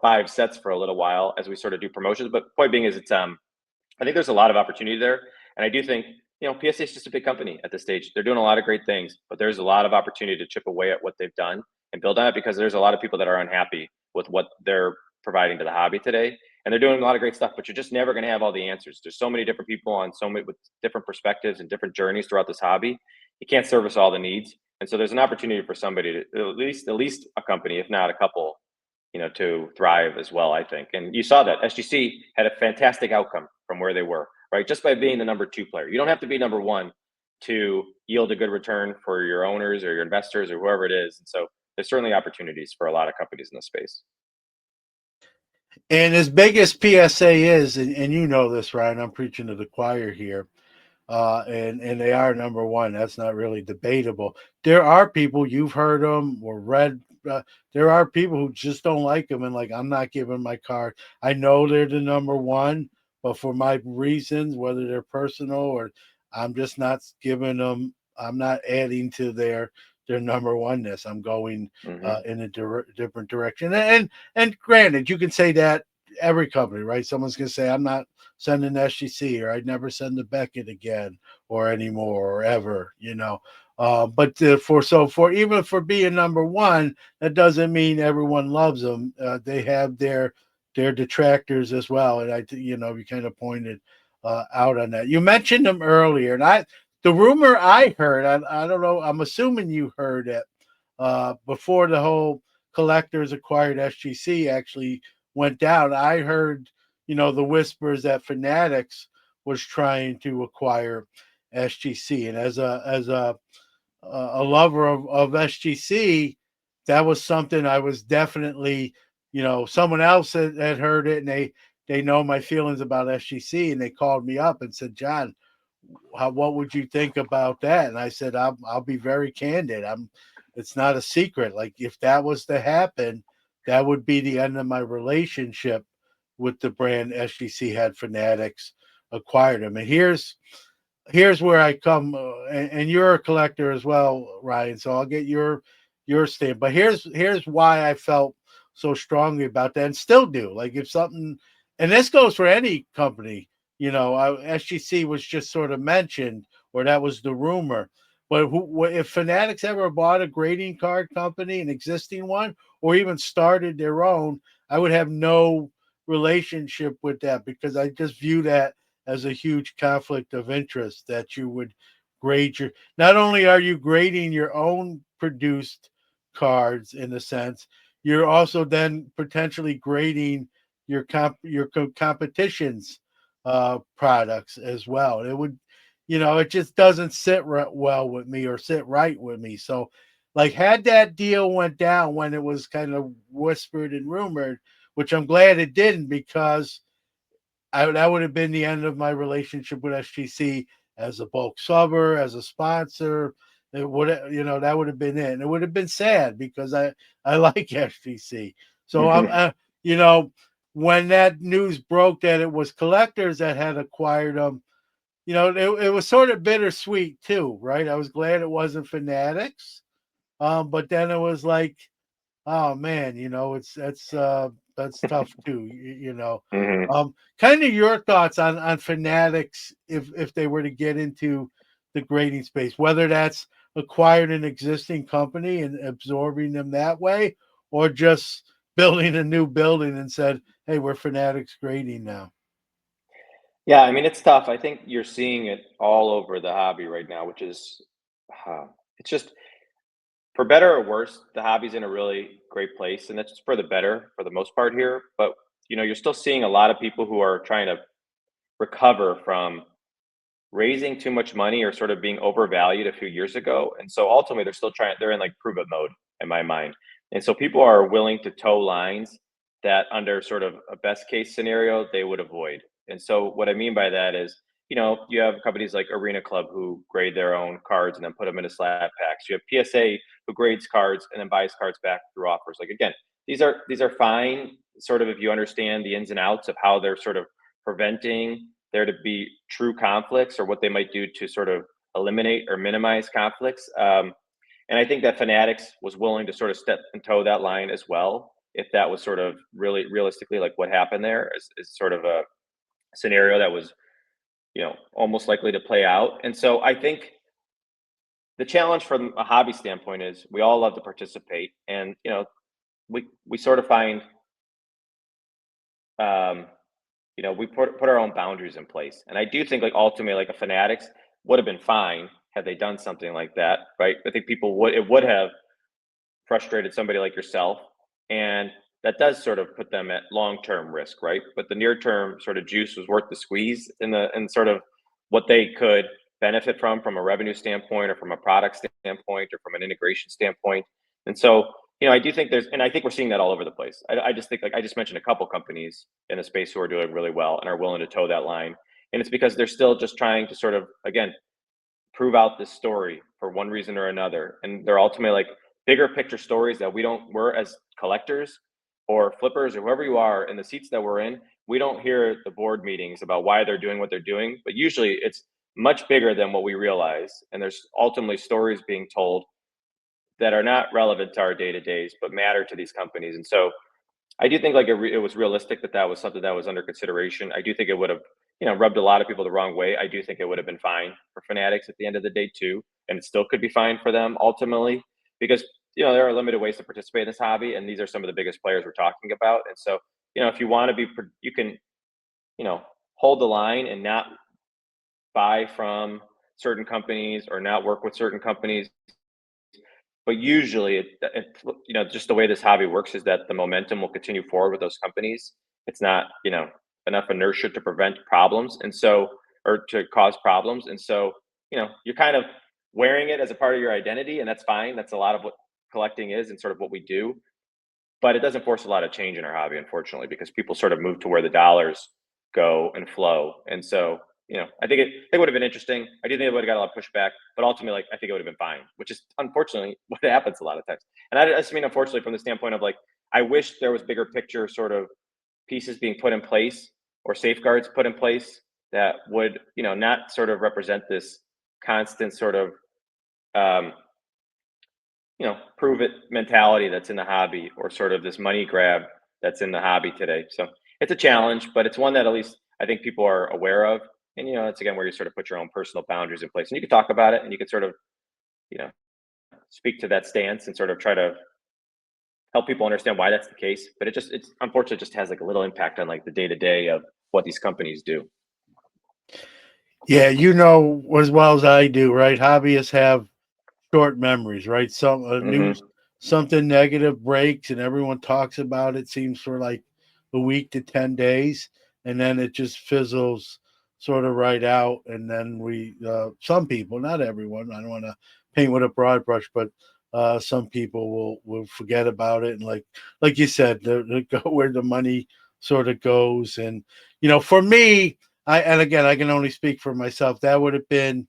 5 sets for a little while as we sort of do promotions. But point being is, I think there's a lot of opportunity there. And I do think, PSA is just a big company at this stage. They're doing a lot of great things, but there's a lot of opportunity to chip away at what they've done and build on it, because there's a lot of people that are unhappy with what they're providing to the hobby today. And they're doing a lot of great stuff, but you're just never going to have all the answers. There's so many different people on so many with different perspectives and different journeys throughout this hobby. You can't service all the needs. And so there's an opportunity for somebody to, at least a company, if not a couple, to thrive as well, I think. And you saw that SGC had a fantastic outcome from where they were, right? Just by being the number 2 player. You don't have to be number 1 to yield a good return for your owners or your investors or whoever it is. And so there's certainly opportunities for a lot of companies in this space.
And as big as PSA is, and you know this, Ryan, I'm preaching to the choir here, and they are number 1. That's not really debatable. There are people, you've heard them or read. There are people who just don't like them and like, I'm not giving my card. I know they're the number 1, but for my reasons, whether they're personal or I'm just not giving them. I'm not adding to their number oneness. I'm going
Hmm.
in a different direction. And granted, you can say that every company, right? Someone's going to say, I'm not sending SGC, or I'd never send the Beckett again or anymore or ever, but for even for being number 1, that doesn't mean everyone loves them. They have their detractors as well, and you kind of pointed out on that. You mentioned them earlier, and the rumor I heard, I don't know, I'm assuming you heard it before the whole collectors acquired SGC actually went down. I heard, the whispers that Fanatics was trying to acquire SGC, and as a lover of SGC, that was something I was definitely, someone else had heard it, and they know my feelings about SGC, and they called me up and said, John, what would you think about that? And I said, I'll be very candid. It's not a secret. Like, if that was to happen, that would be the end of my relationship with the brand. SGC had Fanatics acquired them. And here's where I come, and you're a collector as well, Ryan. So I'll get your stand. But here's why I felt so strongly about that, and still do. Like, if something, and this goes for any company, SGC was just sort of mentioned, or that was the rumor. But if Fanatics ever bought a grading card company, an existing one, or even started their own, I would have no relationship with that, because I just view that as a huge conflict of interest, that you would grade not only are you grading your own produced cards in a sense, you're also then potentially grading your competition's products as well. And it would, it just doesn't sit well with me, or sit right with me. So, like, had that deal went down when it was kind of whispered and rumored, which I'm glad it didn't, because that would have been the end of my relationship with SGC as a bulk subber, as a sponsor. It would, that would have been it. And it would have been sad, because I like SGC. So when that news broke that it was collectors that had acquired them, it was sort of bittersweet too, right? I was glad it wasn't Fanatics, but then it was like, oh man, that's tough too,
Hmm.
Kind of your thoughts on Fanatics, if they were to get into the grading space, whether that's acquired an existing company and absorbing them that way, or just building a new building and said, hey, we're Fanatics grading now.
Yeah, I mean, it's tough. I think you're seeing it all over the hobby right now, which is, it's just, for better or worse, the hobby's in a really great place, and that's for the better for the most part here. But you're still seeing a lot of people who are trying to recover from raising too much money or sort of being overvalued a few years ago. And so ultimately they're in like prove it mode in my mind. And so people are willing to toe lines that under sort of a best case scenario they would avoid. And so what I mean by that is, you have companies like Arena Club who grade their own cards and then put them into slab packs. You have PSA who grades cards and then buys cards back through offers. Like, again, these are fine, sort of, if you understand the ins and outs of how they're sort of preventing there to be true conflicts, or what they might do to sort of eliminate or minimize conflicts. And I think that Fanatics was willing to sort of step and toe that line as well. If that was sort of really realistically like what happened there is sort of a scenario that was, almost likely to play out. And so I think the challenge from a hobby standpoint is we all love to participate, and we sort of find um, we put our own boundaries in place. And I do think like ultimately like a Fanatics would have been fine had they done something like that, right? I think it would have frustrated somebody like yourself, and that does sort of put them at long-term risk, right? But the near-term sort of juice was worth the squeeze in sort of what they could benefit from a revenue standpoint or from a product standpoint or from an integration standpoint. And so, I do think and I think we're seeing that all over the place. I just think like I just mentioned a couple companies in the space who are doing really well and are willing to toe that line. And it's because they're still just trying to sort of, again, prove out this story for one reason or another. And they're ultimately like bigger picture stories that we're as collectors or flippers or whoever you are in the seats that we're in, we don't hear the board meetings about why they're doing what they're doing, but usually it's much bigger than what we realize. And there's ultimately stories being told that are not relevant to our day to days, but matter to these companies. And so I do think like it was realistic that that was something that was under consideration. I do think it would have, rubbed a lot of people the wrong way. I do think it would have been fine for Fanatics at the end of the day too, and it still could be fine for them ultimately because there are limited ways to participate in this hobby, and these are some of the biggest players we're talking about. And so if you want to be, you can hold the line and not buy from certain companies or not work with certain companies. But usually, just the way this hobby works is that the momentum will continue forward with those companies. It's not, enough inertia to prevent problems, and so, or to cause problems. And so, you're kind of wearing it as a part of your identity, and that's fine. That's a lot of what collecting is and sort of what we do. But it doesn't force a lot of change in our hobby, unfortunately, because people sort of move to where the dollars go and flow. And so, it would have been interesting. I do think it would have got a lot of pushback, but ultimately, like, I think it would have been fine, which is unfortunately what happens a lot of times. And I just mean, unfortunately, from the standpoint of like, I wish there was bigger picture sort of pieces being put in place or safeguards put in place that would, not sort of represent this constant sort of, um, prove it mentality that's in the hobby, or sort of this money grab that's in the hobby today. So it's a challenge, but it's one that at least I think people are aware of. And, it's again where you sort of put your own personal boundaries in place, and you can talk about it and you can sort of, you know, speak to that stance and sort of try to help people understand why that's the case. But it's unfortunately just has like a little impact on like the day to day of what these companies do.
Yeah, as well as I do, right? Hobbyists have short memories, right? Some news,
Hmm.
something negative breaks, and everyone talks about it. Seems for like a week to 10 days, and then it just fizzles sort of right out. And then some people, not everyone, I don't want to paint with a broad brush, but some people will forget about it, and like you said, they go where the money sort of goes. And for me, and again, I can only speak for myself. That would have been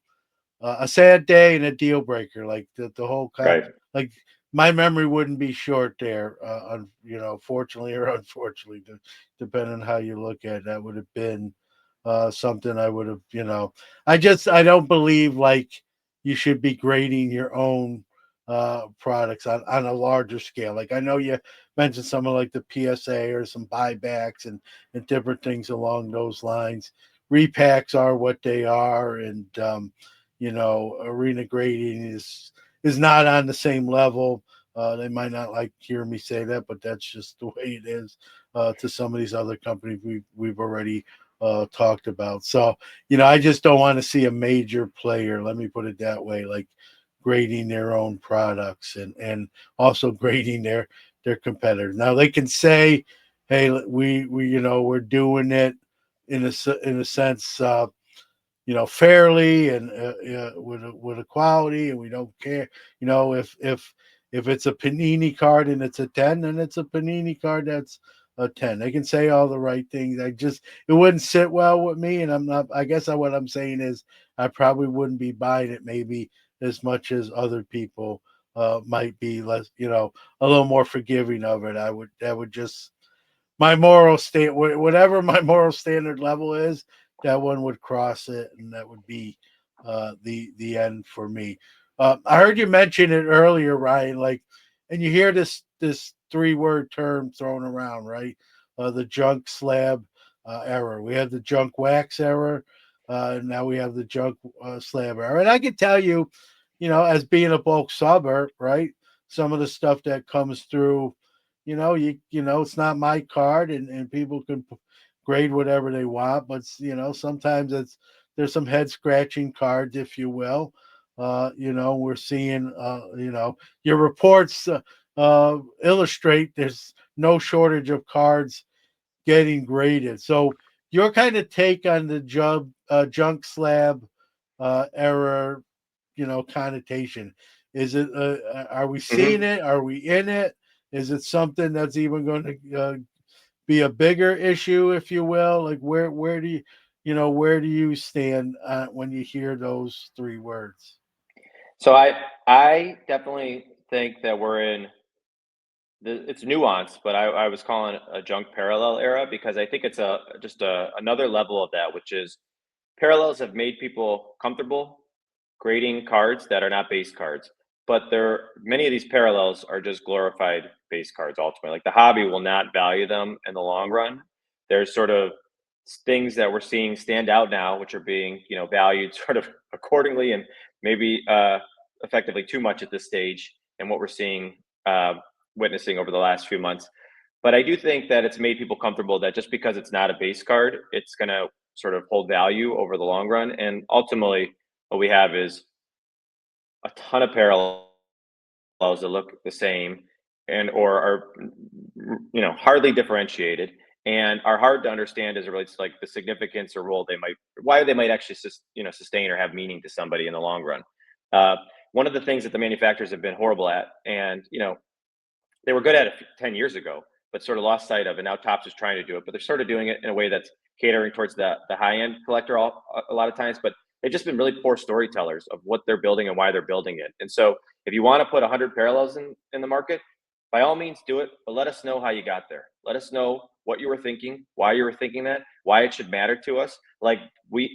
a sad day and a deal breaker. Like the whole
Right.
like my memory wouldn't be short there. Fortunately or unfortunately, depending on how you look at it, that would have been something I would have. I don't believe like you should be grading your own products on a larger scale. Like I know you mentioned something like the PSA or some buybacks and different things along those lines. Repacks are what they are, and arena grading is not on the same level. They might not like hear me say that, but that's just the way it is to some of these other companies we've already talked about. So, I just don't want to see a major player, let me put it that way, like grading their own products and also grading their competitors. Now they can say, hey, we're doing it in a sense, fairly and with equality, and we don't care. If it's a Panini card and it's a 10, then it's a Panini card that's a 10. They can say all the right things. It wouldn't sit well with me, and I'm not. I guess what I'm saying is I probably wouldn't be buying it maybe as much as other people might be less, a little more forgiving of it. That would just my moral state, whatever my moral standard level is, that one would cross it, and that would be the end for me. I heard you mention it earlier, Ryan. Like, and you hear this 3 word term thrown around, right? The junk slab era. We have the junk wax era. Now we have the junk slab era. And I can tell you, as being a bulk subber, right? Some of the stuff that comes through, it's not my card, and people can grade whatever they want, but sometimes there's some head scratching cards, if you will. We're seeing, your reports illustrate there's no shortage of cards getting graded. So your kind of take on the junk slab error, connotation. Is it? Are we seeing
Hmm.
it? Are we in it? Is it something that's even going to be a bigger issue, if you will? Like where do you stand when you hear those 3 words?
So I definitely think that we're in it's nuanced, but I was calling it a junk parallel era because I think it's another level of that, which is parallels have made people comfortable grading cards that are not base cards. But many of these parallels are just glorified base cards ultimately. Like the hobby will not value them in the long run. There's sort of things that we're seeing stand out now, which are being, valued sort of accordingly and maybe effectively too much at this stage and what we're seeing uh, witnessing over the last few months. But I do think that it's made people comfortable that just because it's not a base card, it's going to sort of hold value over the long run. And ultimately, what we have is a ton of parallels that look the same and or are hardly differentiated and are hard to understand as it relates to like the significance or role they might why they might actually sustain or have meaning to somebody in the long run. Uh, one of the things that the manufacturers have been horrible at, and they were good at it 10 years ago, but sort of lost sight of, and now Topps is trying to do it, but they're sort of doing it in a way that's catering towards the high end collector a lot of times. But they've just been really poor storytellers of what they're building and why they're building it. And so, if you want to put 100 parallels in the market, by all means do it, but let us know how you got there. Let us know what you were thinking, why you were thinking that, why it should matter to us. Like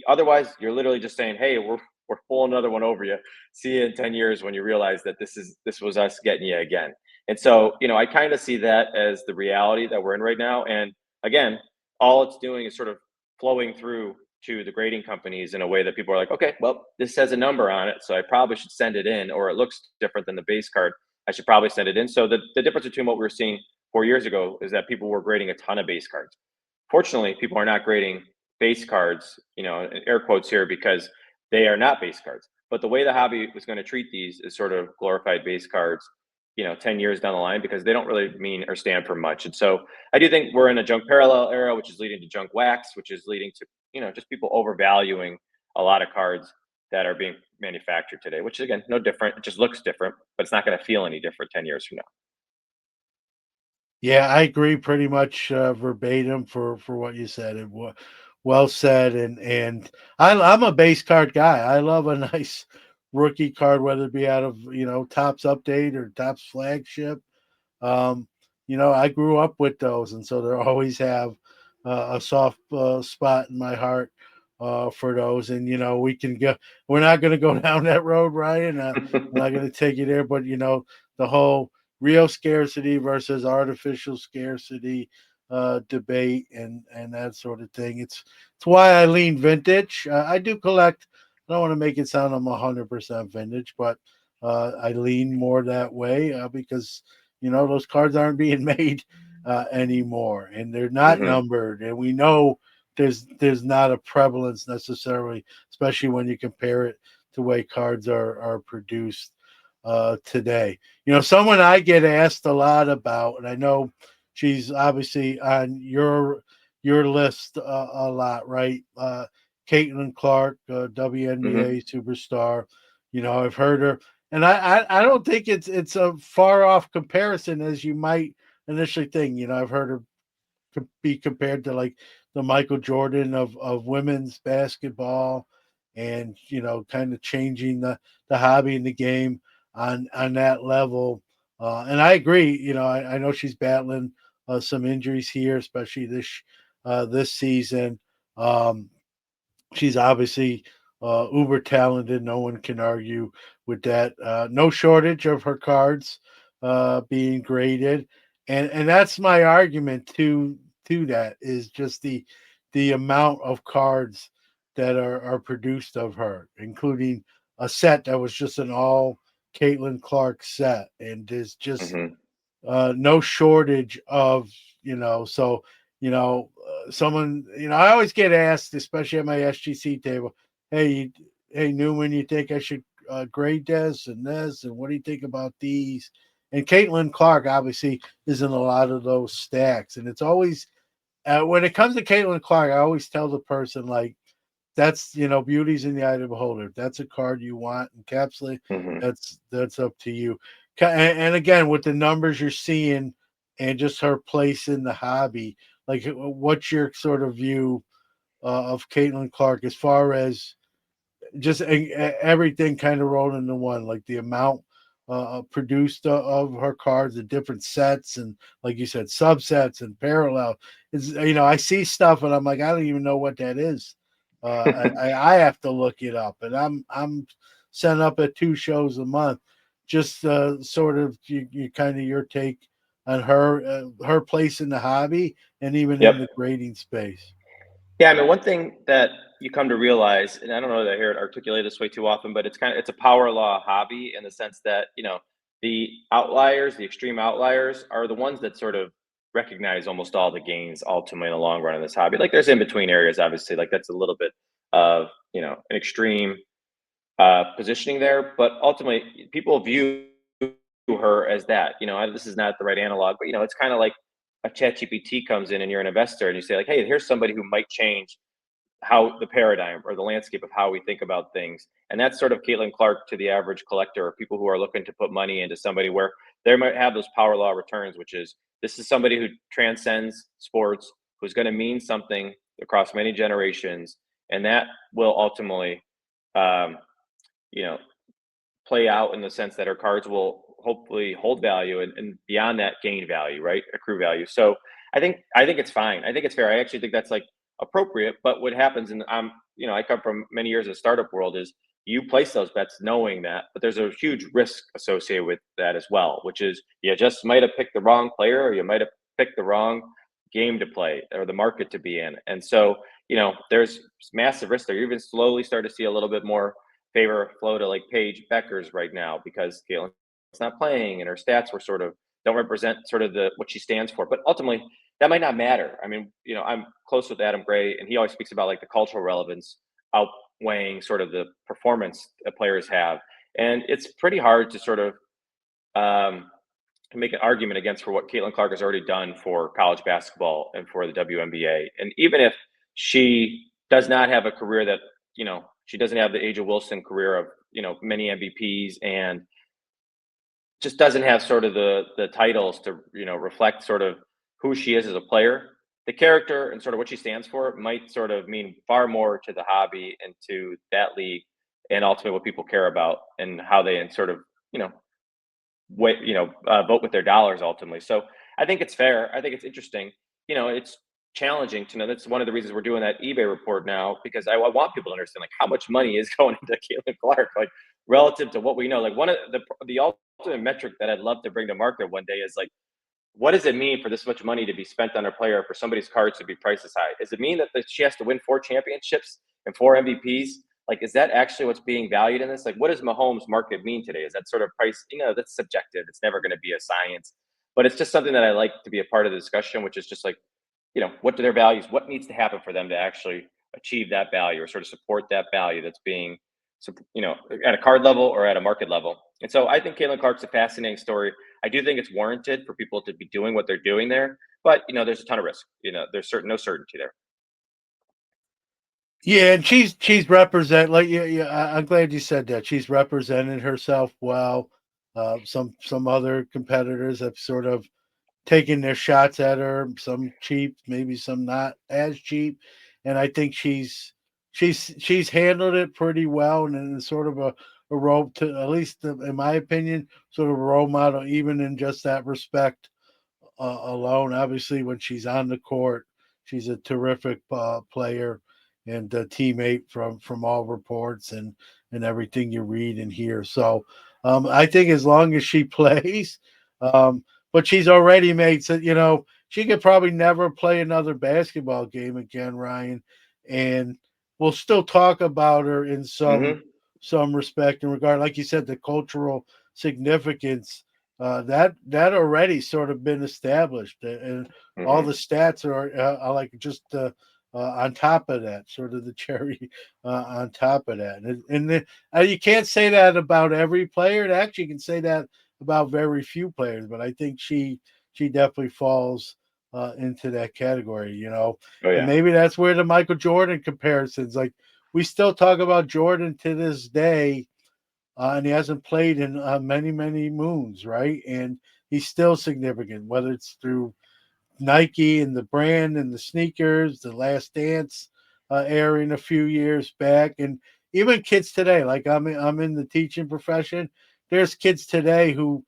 otherwise, you're literally just saying, "Hey, we're pulling another one over you. See you in 10 years when you realize that this was us getting you again." And so, I kind of see that as the reality that we're in right now. And again, all it's doing is sort of flowing through to the grading companies in a way that people are like, okay, well, this has a number on it, so I probably should send it in, or it looks different than the base card. I should probably send it in. So the difference between what we were seeing 4 years ago is that people were grading a ton of base cards. Fortunately, people are not grading base cards, in air quotes here, because they are not base cards. But the way the hobby was going to treat these is sort of glorified base cards, 10 years down the line, because they don't really mean or stand for much. And so I do think we're in a junk parallel era, which is leading to junk wax, which is leading to, just people overvaluing a lot of cards that are being manufactured today, which again, no different. It just looks different, but it's not going to feel any different 10 years from now.
Yeah, I agree pretty much verbatim for what you said. Well said, and I'm a base card guy. I love a nice rookie card, whether it be out of Topps Update or Topps Flagship. Um, I grew up with those, and so they always have a soft spot in my heart for those. And we can go. We're not going to go down that road, Ryan. I'm not going to take you there, but the whole real scarcity versus artificial scarcity debate and that sort of thing. It's why I lean vintage. I do collect. I don't want to make it sound I'm 100% vintage, but I lean more that way because those cards aren't being made anymore, and they're not
Hmm.
numbered, and we know there's not a prevalence necessarily, especially when you compare it to way cards are produced today. Someone I get asked a lot about, and I know she's obviously on your list a lot, right? Caitlin Clark,
Hmm.
WNBA superstar. I've heard her, and I don't think it's a far off comparison as you might initially think. I've heard her be compared to like the Michael Jordan of women's basketball, and kind of changing the hobby and the game on that level. And I agree. I know she's battling some injuries here, especially this season. She's obviously uber talented. No one can argue with that. No shortage of her cards being graded, and that's my argument to that is just the amount of cards that are produced of her, including a set that was just an all Caitlin Clark set, and there's just
Hmm.
no shortage of so someone I always get asked, especially at my SGC table, hey hey Newman, you think I should grade this and what do you think about these? And Caitlin Clark obviously is in a lot of those stacks, and it's always when it comes to Caitlin Clark, I always tell the person like that's beauty's in the eye of the beholder. If that's a card you want encapsulate,
Hmm.
that's up to you. And again, with the numbers you're seeing and just her place in the hobby, like what's your sort of view of Caitlin Clark as far as just everything kind of rolled into one, like the amount produced of her cards, the different sets, and like you said, subsets and parallel. Is I see stuff and I'm like, I don't even know what that is. I have to look it up, and I'm set up at 2 shows a month. Just sort of you kind of your take on her place in the hobby and even
Yep.
in the grading space.
Yeah, I mean, one thing that you come to realize, and I don't know that I hear it articulated this way too often, but it's a power law hobby in the sense that, the outliers, the extreme outliers are the ones that sort of recognize almost all the gains ultimately in the long run in this hobby. Like there's in between areas, obviously, like that's a little bit of, an extreme positioning there, but ultimately people view her as that. This is not the right analog, but it's kind of like a chat GPT comes in and you're an investor and you say like, hey, here's somebody who might change how the paradigm or the landscape of how we think about things. And that's sort of Caitlin Clark to the average collector or people who are looking to put money into somebody where they might have those power law returns, which is this is somebody who transcends sports, who's going to mean something across many generations. And that will ultimately, um, you know, play out in the sense that our cards will hopefully hold value and beyond that gain value, right? Accrue value. So I think it's fine. I think it's fair. I actually think that's like appropriate. But what happens, and I come from many years of startup world, is you place those bets knowing that, but there's a huge risk associated with that as well, which is you just might have picked the wrong player or you might have picked the wrong game to play or the market to be in. And so, there's massive risk there. You even slowly start to see a little bit more favor flow to like Paige Beckers right now because Caitlin's not playing and her stats were sort of don't represent sort of the what she stands for. But ultimately, that might not matter. I mean, I'm close with Adam Gray, and he always speaks about like the cultural relevance outweighing sort of the performance that players have, and it's pretty hard to sort of um, make an argument against for what Caitlin Clark has already done for college basketball and for the WNBA. And even if she does not have a career that, she doesn't have the A'ja Wilson career of, many MVPs and just doesn't have sort of the titles to, reflect sort of who she is as a player. The character and sort of what she stands for might sort of mean far more to the hobby and to that league and ultimately what people care about and how they and sort of, you know, vote with their dollars ultimately. So I think it's fair. I think it's interesting. It's challenging to know. That's one of the reasons we're doing that eBay report now because I want people to understand like how much money is going into Caitlin Clark, like relative to what we know. Like one of the ultimate metric that I'd love to bring to market one day is like, what does it mean for this much money to be spent on a player for somebody's cards to be priced as high? Does it mean that she has to win 4 championships and 4 MVPs? Like, is that actually what's being valued in this? Like, what does Mahomes' market mean today? Is that sort of price? That's subjective. It's never going to be a science, but it's just something that I like to be a part of the discussion, which is just like, what do their values? What needs to happen for them to actually achieve that value or sort of support that value that's being, at a card level or at a market level? And so I think Caitlin Clark's a fascinating story. I do think it's warranted for people to be doing what they're doing there, but there's a ton of risk. There's no certainty there.
Yeah, and she's represent like yeah. I'm glad you said that. She's represented herself well. Some other competitors have sort of taken their shots at her. Some cheap, maybe some not as cheap, and I think she's handled it pretty well, and is sort of a role to at least in my opinion, sort of a role model, even in just that respect alone. Obviously, when she's on the court, she's a terrific player teammate from all reports and everything you read and hear. So I think as long as she plays, um, but she's already made so she could probably never play another basketball game again, Ryan, and we'll still talk about her in
Hmm.
some respect in regard, like you said, the cultural significance that already sort of been established, and all the
Hmm.
stats are like just on top of that, sort of the cherry on top of that. You can't say that about every player. And actually, you can say that about very few players, but I think she definitely falls into that category,
Oh
and
yeah.
maybe that's where the Michael Jordan comparisons, like we still talk about Jordan to this day, and he hasn't played in many, many moons, right? And he's still significant, whether it's through Nike and the brand and the sneakers, the Last Dance airing a few years back, and even kids today. Like I'm in the teaching profession. There's kids today who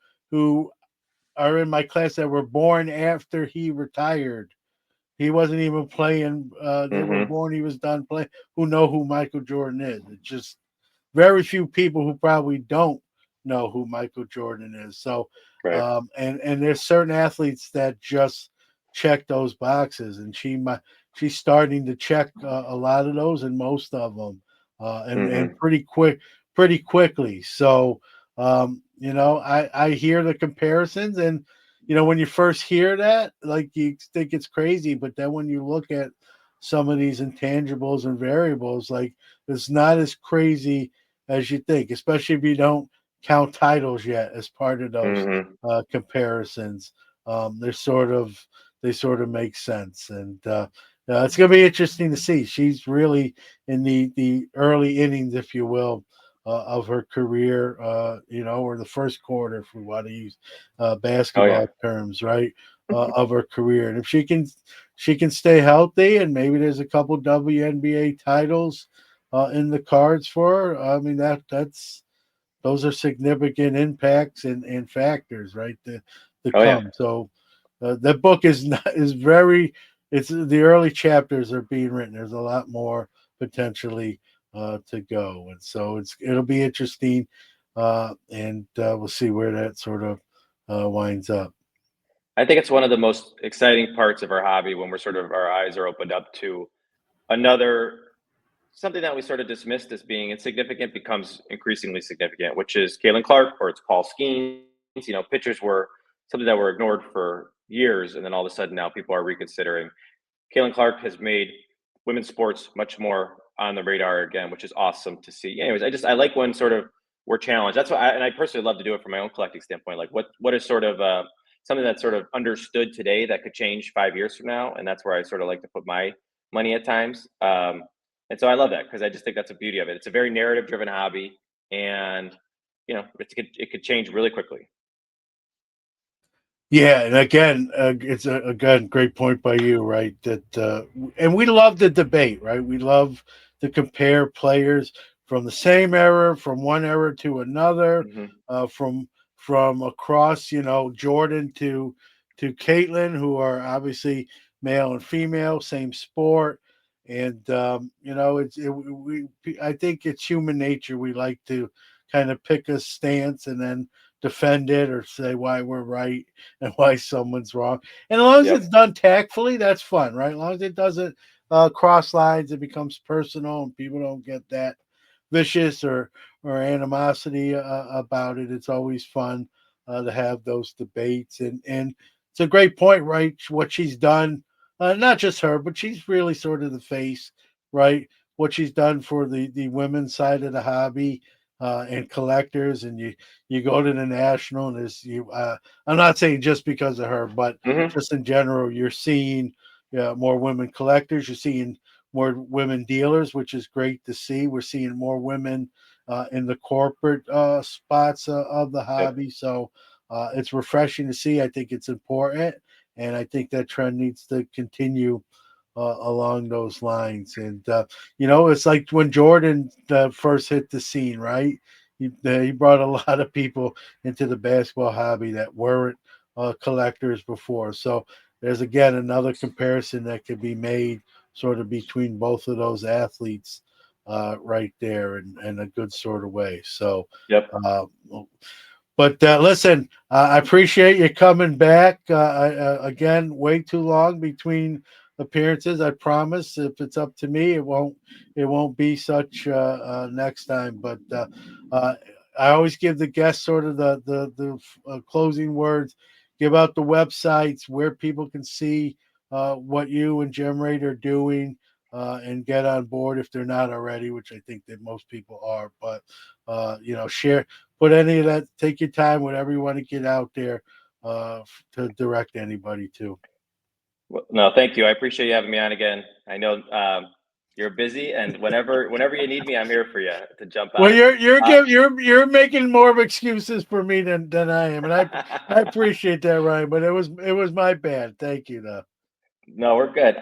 are in my class that were born after he retired. He wasn't even playing. They were
Hmm.
born. He was done playing. Who know who Michael Jordan is? It's just very few people who probably don't know who Michael Jordan is. So,
Right.
and there's certain athletes that just check those boxes, and she's starting to check a lot of those and most of them, and
Hmm.
pretty quickly. So, I hear the comparisons, and when you first hear that, like you think it's crazy, but then when you look at some of these intangibles and variables, like it's not as crazy as you think, especially if you don't count titles yet as part of those
Hmm.
comparisons. They're they sort of make sense, and it's going to be interesting to see. She's really in the early innings, if you will, of her career, or the first quarter, if we want to use
Oh yeah.
basketball terms, right, of her career. And if she can stay healthy, and maybe there's a couple WNBA titles in the cards for her. I mean that's those are significant impacts and factors, right? To
Oh yeah.
come. So the book is not is very. It's the early chapters are being written. There's a lot more potentially to go, and so it'll be interesting, and we'll see where that sort of winds up.
I think it's one of the most exciting parts of our hobby when we're sort of our eyes are opened up to another something that we sort of dismissed as being insignificant becomes increasingly significant, which is Caitlin Clark or it's Paul Skeens. Pitchers were something that were ignored for years, and then all of a sudden now people are reconsidering. Caitlin Clark has made women's sports much more on the radar again, which is awesome to see. Anyways, I like when sort of we're challenged. That's why, and I personally love to do it from my own collecting standpoint. Like, what is sort of something that's sort of understood today that could change 5 years from now, and that's where I sort of like to put my money at times. And so I love that because I just think that's the beauty of it. It's a very narrative-driven hobby, and it could change really quickly.
Yeah, and again, it's again great point by you, right? That and we love the debate, right? We love to compare players from the same era, from one era to another,
Hmm.
from across, Jordan to Caitlin, who are obviously male and female, same sport, and I think it's human nature. We like to kind of pick a stance and then defend it or say why we're right and why someone's wrong. And as long as
Yep.
it's done tactfully, that's fun, right? As long as it doesn't cross lines, it becomes personal, and people don't get that vicious or animosity about it. It's always fun to have those debates, and it's a great point, right? What she's done, not just her, but she's really sort of the face, right? What she's done for the women's side of the hobby. And collectors, and you go to the national, and there's I'm not saying just because of her, but
Hmm.
just in general, you're seeing more women collectors. You're seeing more women dealers, which is great to see. We're seeing more women in the corporate spots of the
Yep.
hobby. So it's refreshing to see. I think it's important, and I think that trend needs to continue along those lines. And it's like when Jordan first hit the scene, right? He brought a lot of people into the basketball hobby that weren't collectors before. So there's again another comparison that could be made sort of between both of those athletes right there in a good sort of way. So,
Yep.
uh, but listen, I appreciate you coming back. Again, way too long between appearances. I promise, if it's up to me, it won't be such next time. But uh, I always give the guests sort of the closing words. Give out the websites where people can see what you and GemRate are doing. And get on board if they're not already, which I think that most people are. But share, put any of that, take your time, whatever you want to get out there to direct anybody to.
Well, no, thank you. I appreciate you having me on again. I know you're busy, and whenever you need me, I'm here for you to jump
Well,
on.
you're making more of excuses for me than I am, and I appreciate that, Ryan. But it was my bad. Thank you, though.
No, we're good.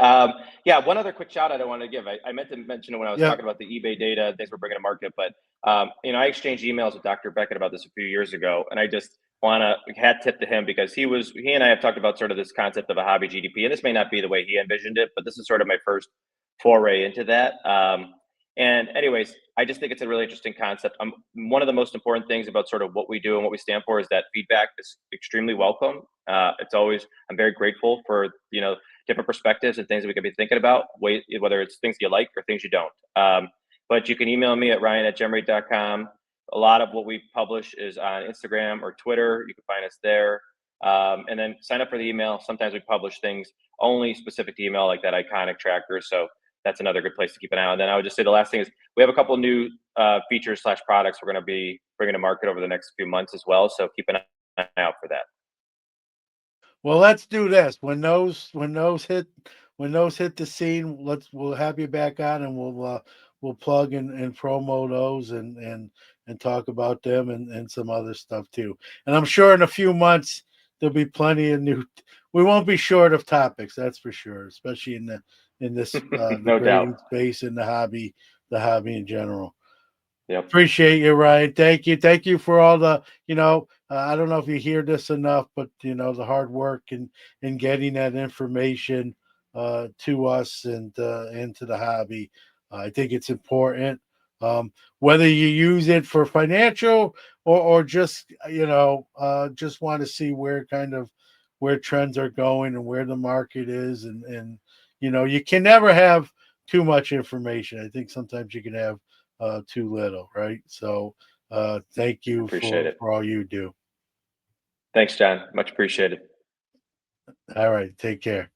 Yeah, one other quick shout out I wanted to give. I meant to mention it when I was
Yeah.
talking about the eBay data. Thanks for bringing to market. But I exchanged emails with Dr. Beckett about this a few years ago, and I just want to hat tip to him because he and I have talked about sort of this concept of a hobby GDP, and this may not be the way he envisioned it, but this is sort of my first foray into that. And anyways, I just think it's a really interesting concept. One of the most important things about sort of what we do and what we stand for is that feedback is extremely welcome. It's always, I'm very grateful for different perspectives and things that we could be thinking about, whether it's things you like or things you don't. But you can email me at ryan@gemrate.com. A lot of what we publish is on Instagram or Twitter. You can find us there. And then sign up for the email. Sometimes we publish things only specific to email, like that iconic tracker. So that's another good place to keep an eye on. And then I would just say the last thing is we have a couple of new features / products we're going to be bringing to market over the next few months as well. So keep an eye out for that.
Well, let's do this. When those hit the scene, we'll have you back on, and we'll plug and promo those and talk about them and some other stuff too. And I'm sure in a few months there'll be plenty of new. We won't be short of topics, that's for sure. Especially in this the
No doubt.
grading space and the hobby in general.
Yep.
Appreciate you, Ryan. Thank you. Thank you for all the, I don't know if you hear this enough, but the hard work in getting that information to us and to the hobby. I think it's important. Whether you use it for financial or just just want to see where trends are going and where the market is, and you can never have too much information. I think sometimes you can have too little, right? So thank you
Appreciate it.
for all you do.
Thanks, John. Much appreciated.
All right, take care.